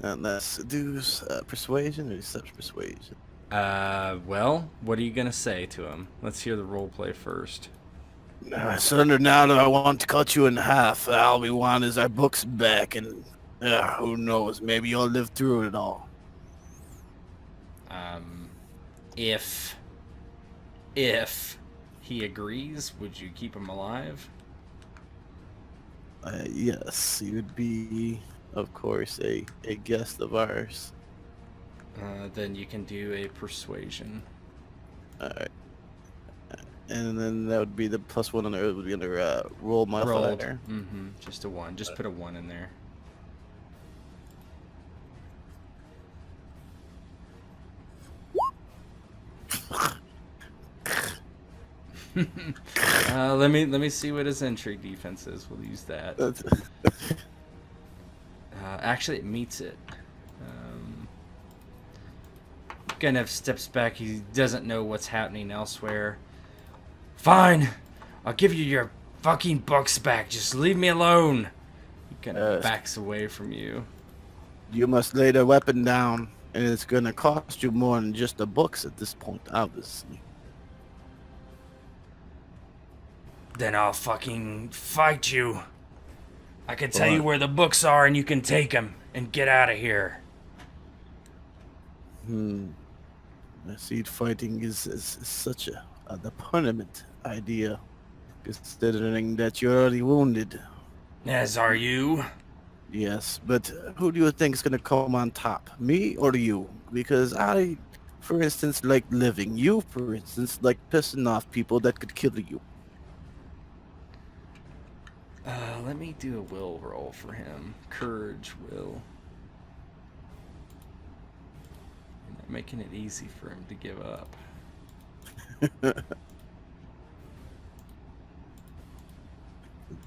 And that's seduce, persuasion, or deception, persuasion? Well, what are you going to say to him? Let's hear the role play first. I surrender now that I want to cut you in half. All we want is our books back, and who knows, maybe you'll live through it all. If he agrees, would you keep him alive? Yes, he would be, of course, a guest of ours. Then you can do a persuasion. Alright. And then that would be the +1 on it would be under roll modifier. Mm-hmm. Just a 1. Just put a 1 in there. Let me see what his intrigue defense is. We'll use that. Actually, it meets it. Kind of steps back. He doesn't know what's happening elsewhere. Fine, I'll give you your fucking books back. Just leave me alone. He kind of backs away from you. You must lay the weapon down, and it's gonna cost you more than just the books at this point, obviously. Then I'll fucking fight you. I can tell you where the books are, and you can take them and get out of here. I see fighting is such an opponent idea, considering that you're already wounded. As are you. Yes, but who do you think is going to come on top, me or you? Because I, for instance, like living. You, for instance, like pissing off people that could kill you. Let me do a will roll for him. Courage will. You're not making it easy for him to give up.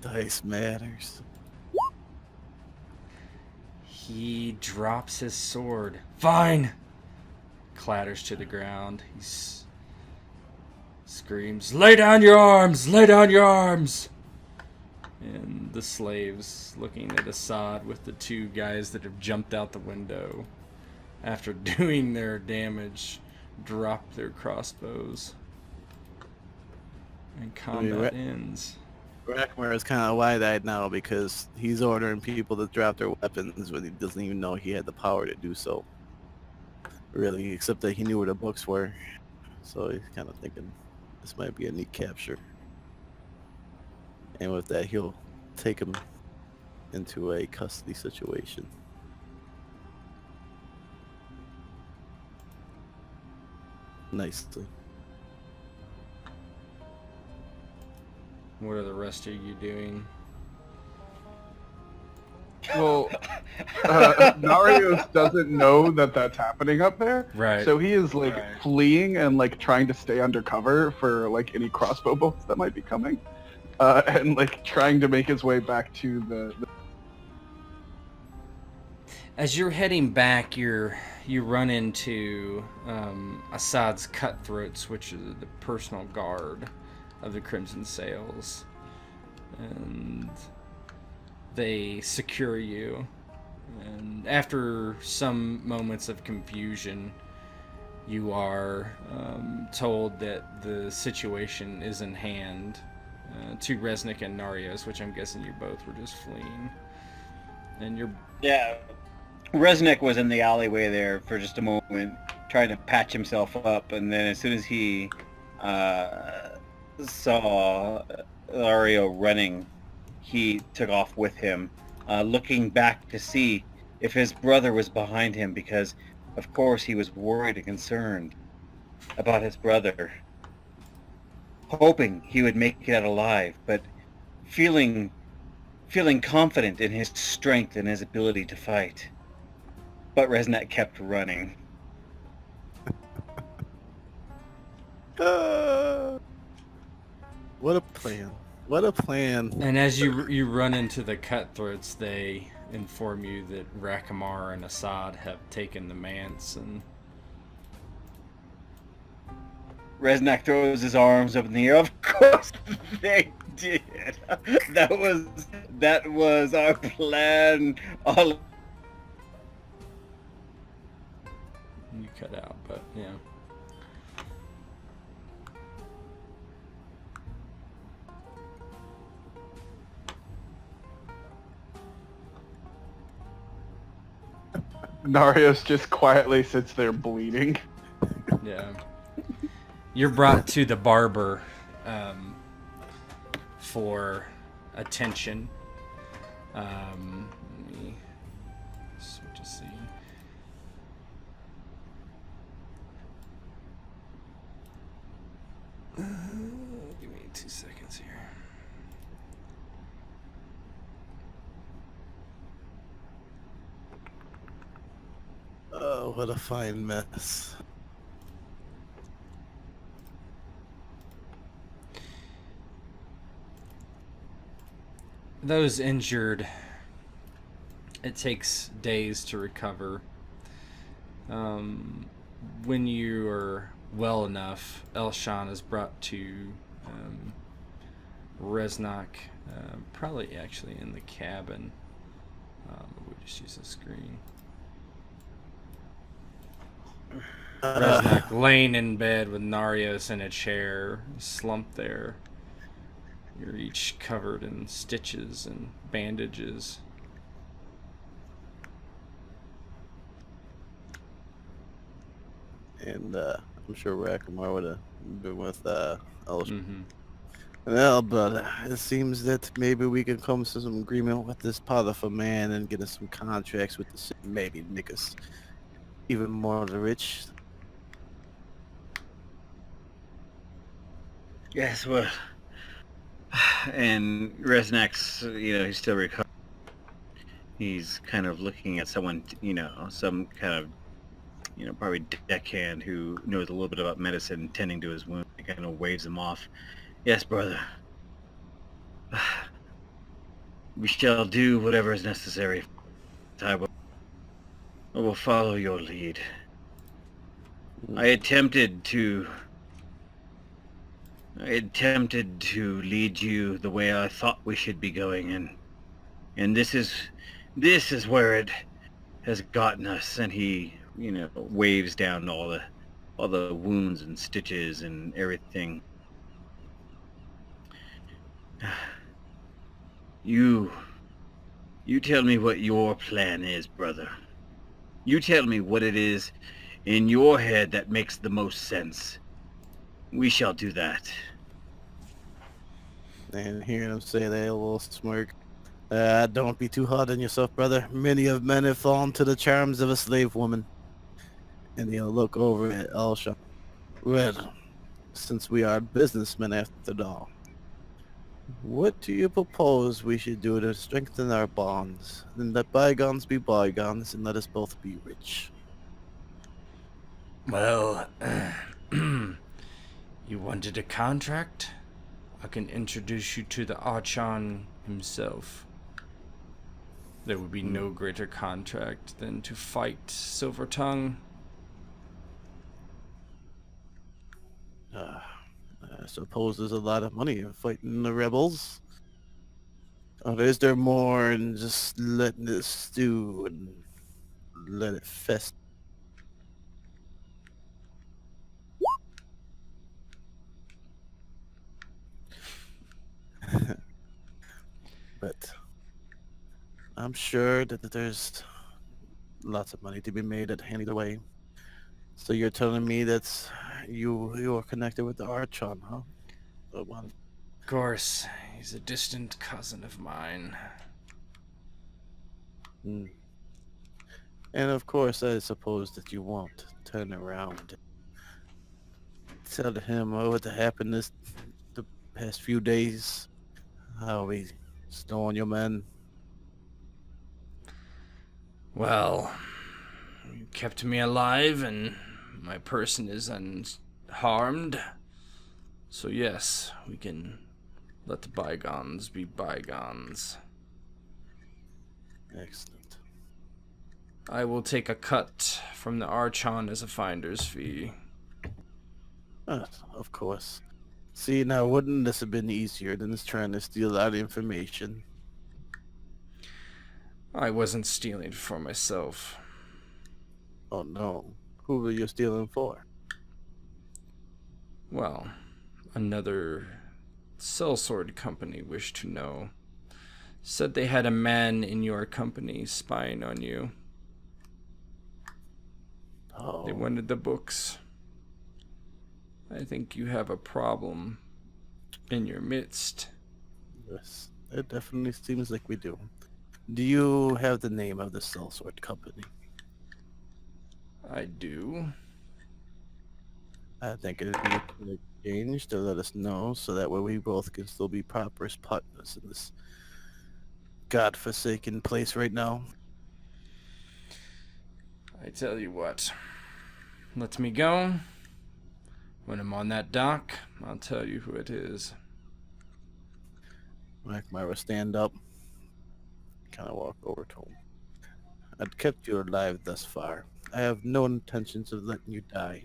Dice matters. He drops his sword. Fine! Clatters to the ground. He screams, "Lay down your arms! Lay down your arms!" And the slaves, looking at Assad with the two guys that have jumped out the window after doing their damage, drop their crossbows. And combat ends. Rakhamar is kind of wide-eyed now because he's ordering people to drop their weapons when he doesn't even know he had the power to do so. Really, except that he knew where the books were. So he's kind of thinking this might be a neat capture. And with that, he'll take him into a custody situation. Nicely. What are the rest of you doing? Well, Naryios doesn't know that that's happening up there. Right. So he is like fleeing and like trying to stay undercover for like any crossbow bolts that might be coming. And like trying to make his way back to the... As you're heading back, you run into Assad's cutthroats, which is the personal guard of the Crimson Sails, and they secure you. And after some moments of confusion, you are told that the situation is in hand to Reznak and Naryios, which I'm guessing you both were just fleeing. And you're... Yeah. Reznak was in the alleyway there for just a moment, trying to patch himself up, and then as soon as he saw Ario running, he took off with him, looking back to see if his brother was behind him, because of course he was worried and concerned about his brother, hoping he would make it out alive, but feeling confident in his strength and his ability to fight. But Reznak kept running. What a plan. What a plan. And as you run into the cutthroats, they inform you that Rakhamar and Assad have taken the manse, and Reznak throws his arms up in the air. Of course they did. That was our plan all... you cut out, but yeah. Naryios just quietly sits there bleeding. Yeah. You're brought to the barber for attention. Let me switch a scene. Give me 2 seconds here. Oh, what a fine mess. Those injured, it takes days to recover. When you are well enough, Elshan is brought to Reznak, probably actually in the cabin. We'll just use the screen. Reznak laying in bed with Naryios in a chair, slumped there. You're each covered in stitches and bandages. And I'm sure Rakhamar would have been with Elsh. Mm-hmm. Well, but it seems that maybe we can come to some agreement with this powerful man and get us some contracts with the city. Maybe make us even more rich. Yes, well, and Reznak's, he's still recovering. He's kind of looking at someone, some kind of, probably deckhand who knows a little bit about medicine, tending to his wound. He kind of waves him off. Yes, brother. We shall do whatever is necessary. I will follow your lead. I attempted to lead you the way I thought we should be going, and this is where it has gotten us. And he, waves down all the wounds and stitches and everything. You tell me what your plan is, brother. You tell me what it is in your head that makes the most sense. We shall do that. And hearing him say that, a little smirk. Don't be too hard on yourself, brother. Many of men have fallen to the charms of a slave woman. And he'll look over at Elsha. Well, since we are businessmen after all, what do you propose we should do to strengthen our bonds? And let bygones be bygones, and let us both be rich. Well, you wanted a contract? I can introduce you to the Archon himself. There would be no greater contract than to fight Silvertongue. I suppose there's a lot of money in fighting the rebels. Or is there more in just letting it stew and let it fester? But I'm sure that there's lots of money to be made at either way. So you're telling me that you are connected with the Archon, huh? One. Of course, he's a distant cousin of mine. And of course, I suppose that you won't turn around. Tell him what happened the past few days. How we stole your men. Well, you kept me alive and my person is unharmed. So yes, we can let the bygones be bygones. Excellent. I will take a cut from the Archon as a finder's fee. Of course. See, now wouldn't this have been easier than just trying to steal out information? I wasn't stealing for myself. Oh no. Who were you stealing for? Well, another sellsword company wished to know. Said they had a man in your company spying on you. Oh. They wanted the books. I think you have a problem in your midst. Yes, it definitely seems like we do. Do you have the name of the sellsword company? I do. I think it would be an exchange to let us know, so that way we both can still be proper partners in this godforsaken place right now. I tell you what. Let me go. When I'm on that dock, I'll tell you who it is. Rakhamar will stand up, kind of walk over to him. I've kept you alive thus far. I have no intentions of letting you die.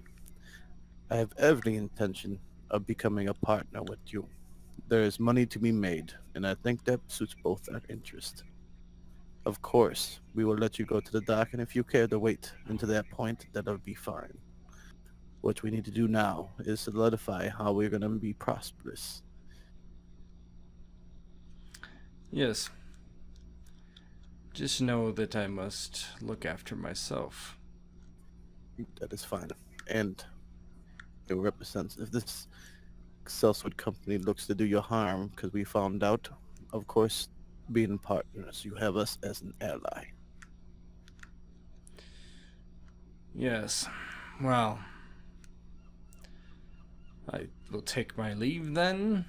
I have every intention of becoming a partner with you. There is money to be made, and I think that suits both our interests. Of course, we will let you go to the dock, and if you care to wait until that point, that'll be fine. What we need to do now is solidify how we're going to be prosperous. Yes. Just know that I must look after myself. That is fine. And it represents if this Sellswood company looks to do you harm, because we found out, of course, being partners, you have us as an ally. Yes. Well, I will take my leave then.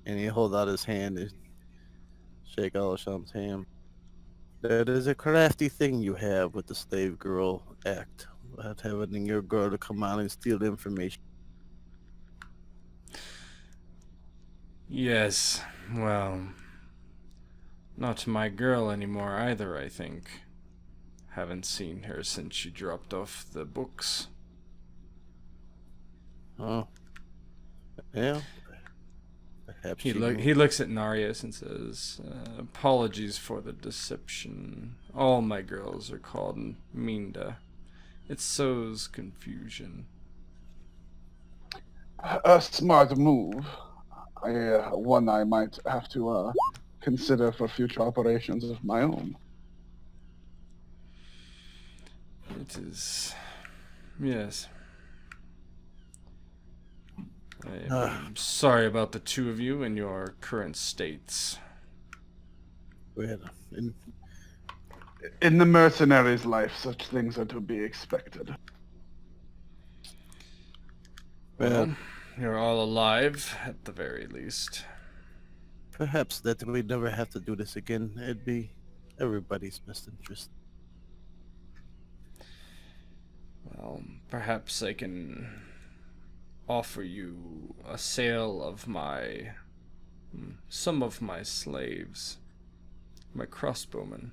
And he holds out his hand and shake Alasham's hand. That is a crafty thing you have with the slave girl act. About having your girl to come out and steal information. Yes. Well, not my girl anymore either, I think. Haven't seen her since she dropped off the books. Oh. Yeah. Perhaps He looks at Naryios and says, apologies for the deception. All my girls are called Minda. It sows confusion. A smart move. One I might have to consider for future operations of my own. It is... Yes. I'm sorry about the two of you and your current states. Well, In the mercenary's life, such things are to be expected. Well, you're all alive, at the very least. perhaps that we never have to do this again. It'd be everybody's best interest. Well, perhaps I can offer you a sale of some of my slaves, my crossbowmen.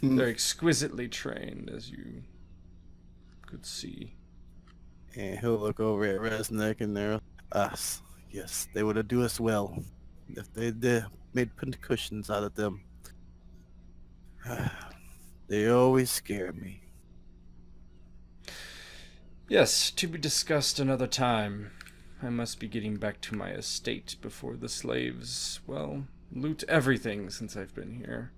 They're exquisitely trained, as you could see. And he'll look over at Reznak and there. Us. Yes, they would do us well. If they made pincushions out of them. They always scare me. Yes, to be discussed another time. I must be getting back to my estate before the slaves, well, loot everything since I've been here.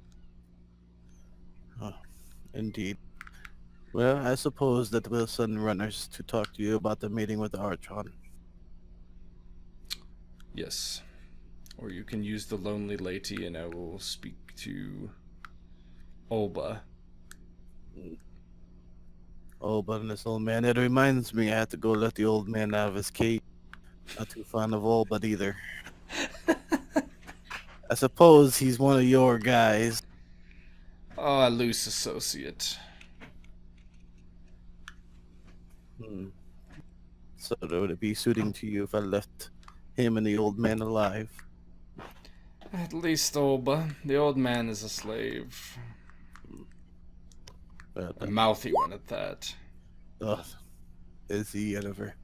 Indeed. Well, I suppose that we'll send runners to talk to you about the meeting with Archon. Yes. Or you can use the Lonely Lady and I will speak to Olba. Oh, but this old man, it reminds me I have to go let the old man out of his cage. Not too fond of all, but either. I suppose he's one of your guys. Oh, a loose associate. So would it be suiting to you if I left him and the old man alive? At least Olba. The old man is a slave. A mouthy one at that. Is he ever?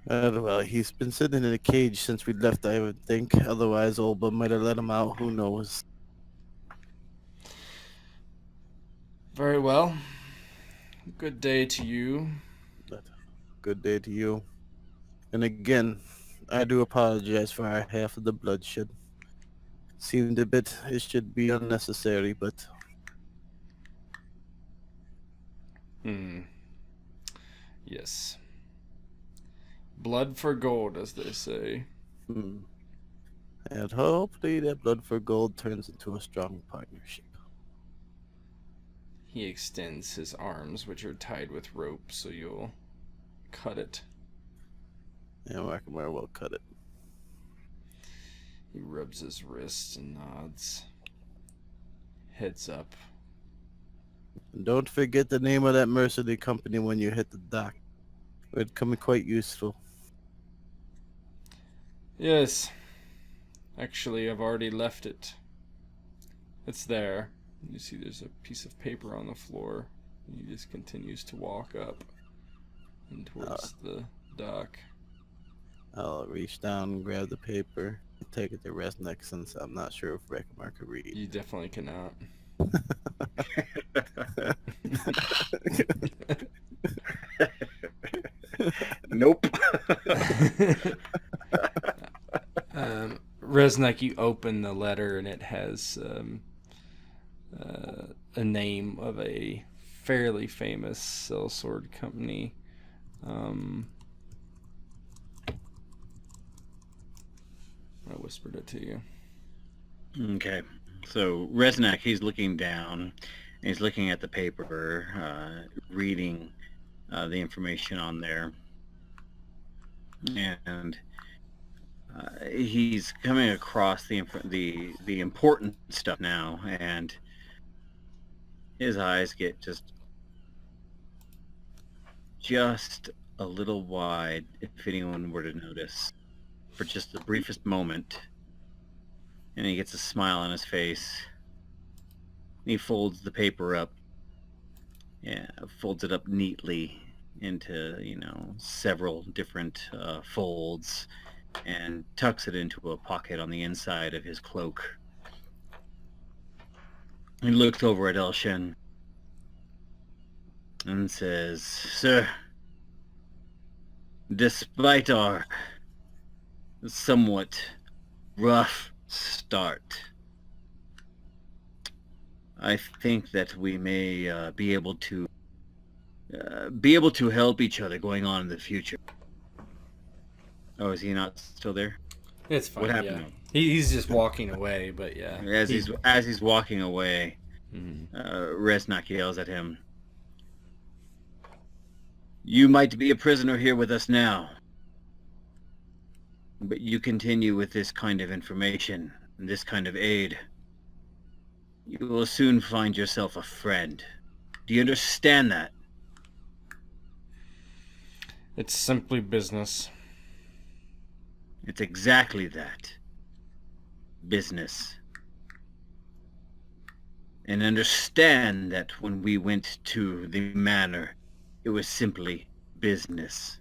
Well, he's been sitting in a cage since we left, I would think. Otherwise, Olba might have let him out. Who knows? Very well. Good day to you. Good day to you. And again, I do apologize for our half of the bloodshed. Seemed a bit, it should be unnecessary, but... Yes. Blood for gold, as they say. And hopefully that blood for gold turns into a strong partnership. He extends his arms, which are tied with rope, so you'll cut it. Yeah, Rakhamar will cut it. He rubs his wrist and nods. Heads up. And don't forget the name of that mercenary company when you hit the dock. It would come quite useful. Yes. Actually, I've already left it. It's there. You see there's a piece of paper on the floor. He just continues to walk up and towards the dock. I'll reach down and grab the paper. Take it to Reznak since I'm not sure if Rakhamar could read. You definitely cannot. Nope. Reznak, you open the letter and it has a name of a fairly famous sellsword company. I whispered it to you. Okay. So Reznak, he's looking down. He's looking at the paper, reading the information on there. And he's coming across the important stuff now, and his eyes get just a little wide, if anyone were to notice, for just the briefest moment. And he gets a smile on his face. He folds the paper up. Yeah, folds it up neatly into, several different folds, and tucks it into a pocket on the inside of his cloak. He looks over at Elshin and says, "Sir, despite our somewhat rough start, I think that we may be able to help each other going on in the future." Oh, is he not still there? It's fine. What happened? Yeah. He's just walking away, but yeah. As he's walking away, Mhm. Reznak yells at him, "You might be a prisoner here with us now, but you continue with this kind of information and this kind of aid, you will soon find yourself a friend. Do you understand that?" It's simply business. It's exactly that. Business. And understand that when we went to the manor, it was simply business.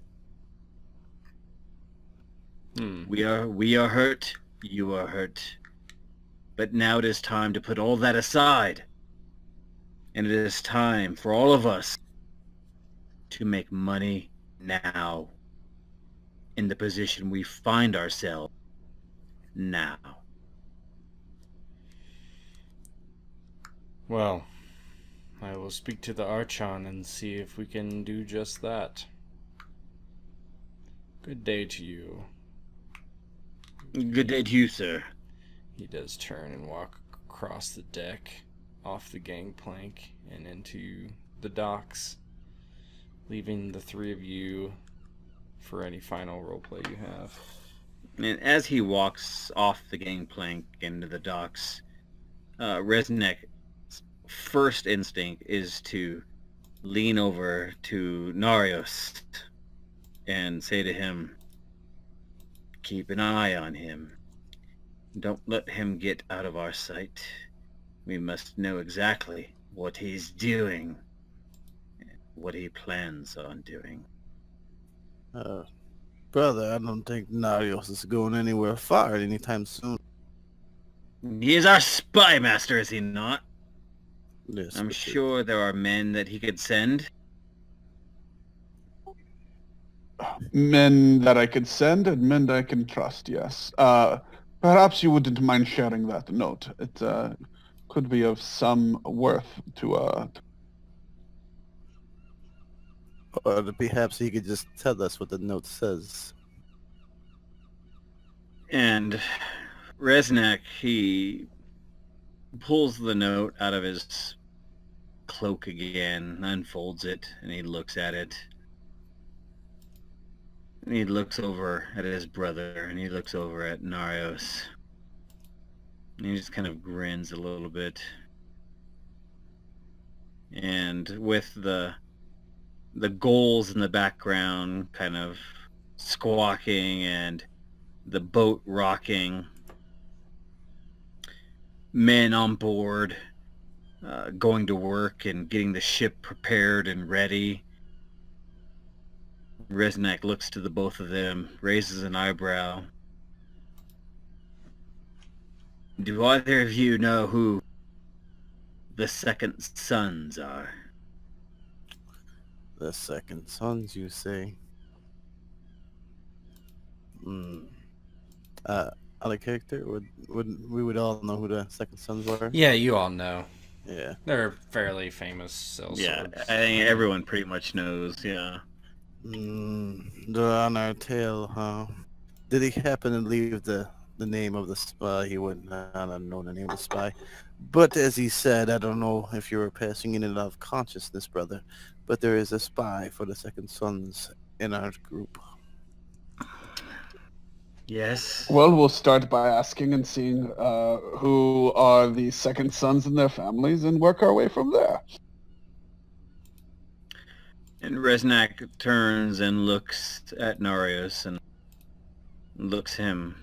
We are hurt, you are hurt. But now it is time to put all that aside. And it is time for all of us to make money now. In the position we find ourselves now. Well, I will speak to the Archon and see if we can do just that. Good day to you. Good day to you, sir. He does turn and walk across the deck, off the gangplank, and into the docks, leaving the three of you for any final roleplay you have. And as he walks off the gangplank into the docks, Reznak's first instinct is to lean over to Naryios and say to him, "Keep an eye on him. Don't let him get out of our sight. We must know exactly what he's doing, what he plans on doing." Brother, I don't think Naryios is going anywhere far anytime soon. He is our spymaster, is he not? Yes, I'm but sure there are men that he could send. Men that I could send and men that I can trust, yes. Perhaps you wouldn't mind sharing that note. It could be of some worth to... Or perhaps he could just tell us what the note says. And Reznak, he pulls the note out of his cloak again, unfolds it, and he looks at it. And he looks over at his brother, and he looks over at Naryios. And he just kind of grins a little bit. And with the gulls in the background kind of squawking and the boat rocking, men on board going to work and getting the ship prepared and ready. Reznak looks to the both of them, raises an eyebrow. "Do either of you know who the second sons are?" The second sons, you say? out of character? Would we would all know who the second sons were? Yeah, you all know. Yeah. They're fairly famous Yeah, sellswords. I think everyone pretty much knows. Yeah. They're on our tail, huh? Did he happen to leave the name of the spy? He would not have known the name of the spy. But as he said, I don't know if you were passing in and out of consciousness, brother, but there is a spy for the second sons in our group. Yes. Well, we'll start by asking and seeing who are the second sons and their families, and work our way from there. And Reznak turns and looks at Naryios and looks him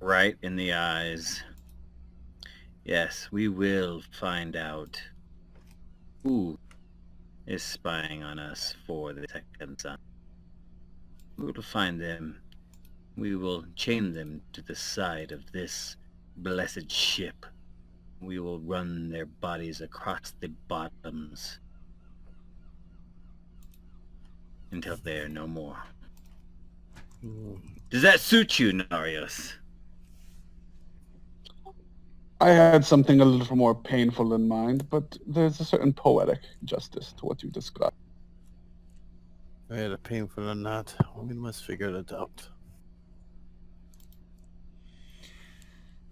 right in the eyes. Yes, we will find out who is spying on us for the second son. We will find them. We will chain them to the side of this blessed ship. We will run their bodies across the bottoms until they are no more. Does that suit you, Naryios? I had something a little more painful in mind, but there's a certain poetic justice to what you described. Whether painful or not, we must figure it out.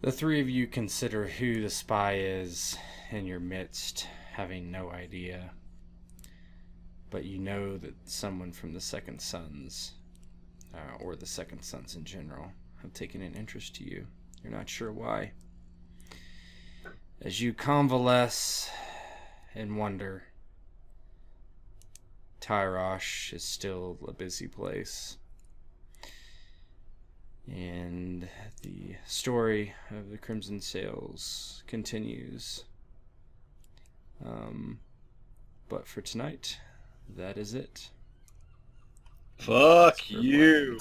The three of you consider who the spy is in your midst, having no idea. But you know that someone from the Second Sons, or the Second Sons in general, have taken an interest to you. You're not sure why. As you convalesce and wonder, Tyrosh is still a busy place. And the story of the Crimson Sails continues. But for tonight, that is it. Fuck you.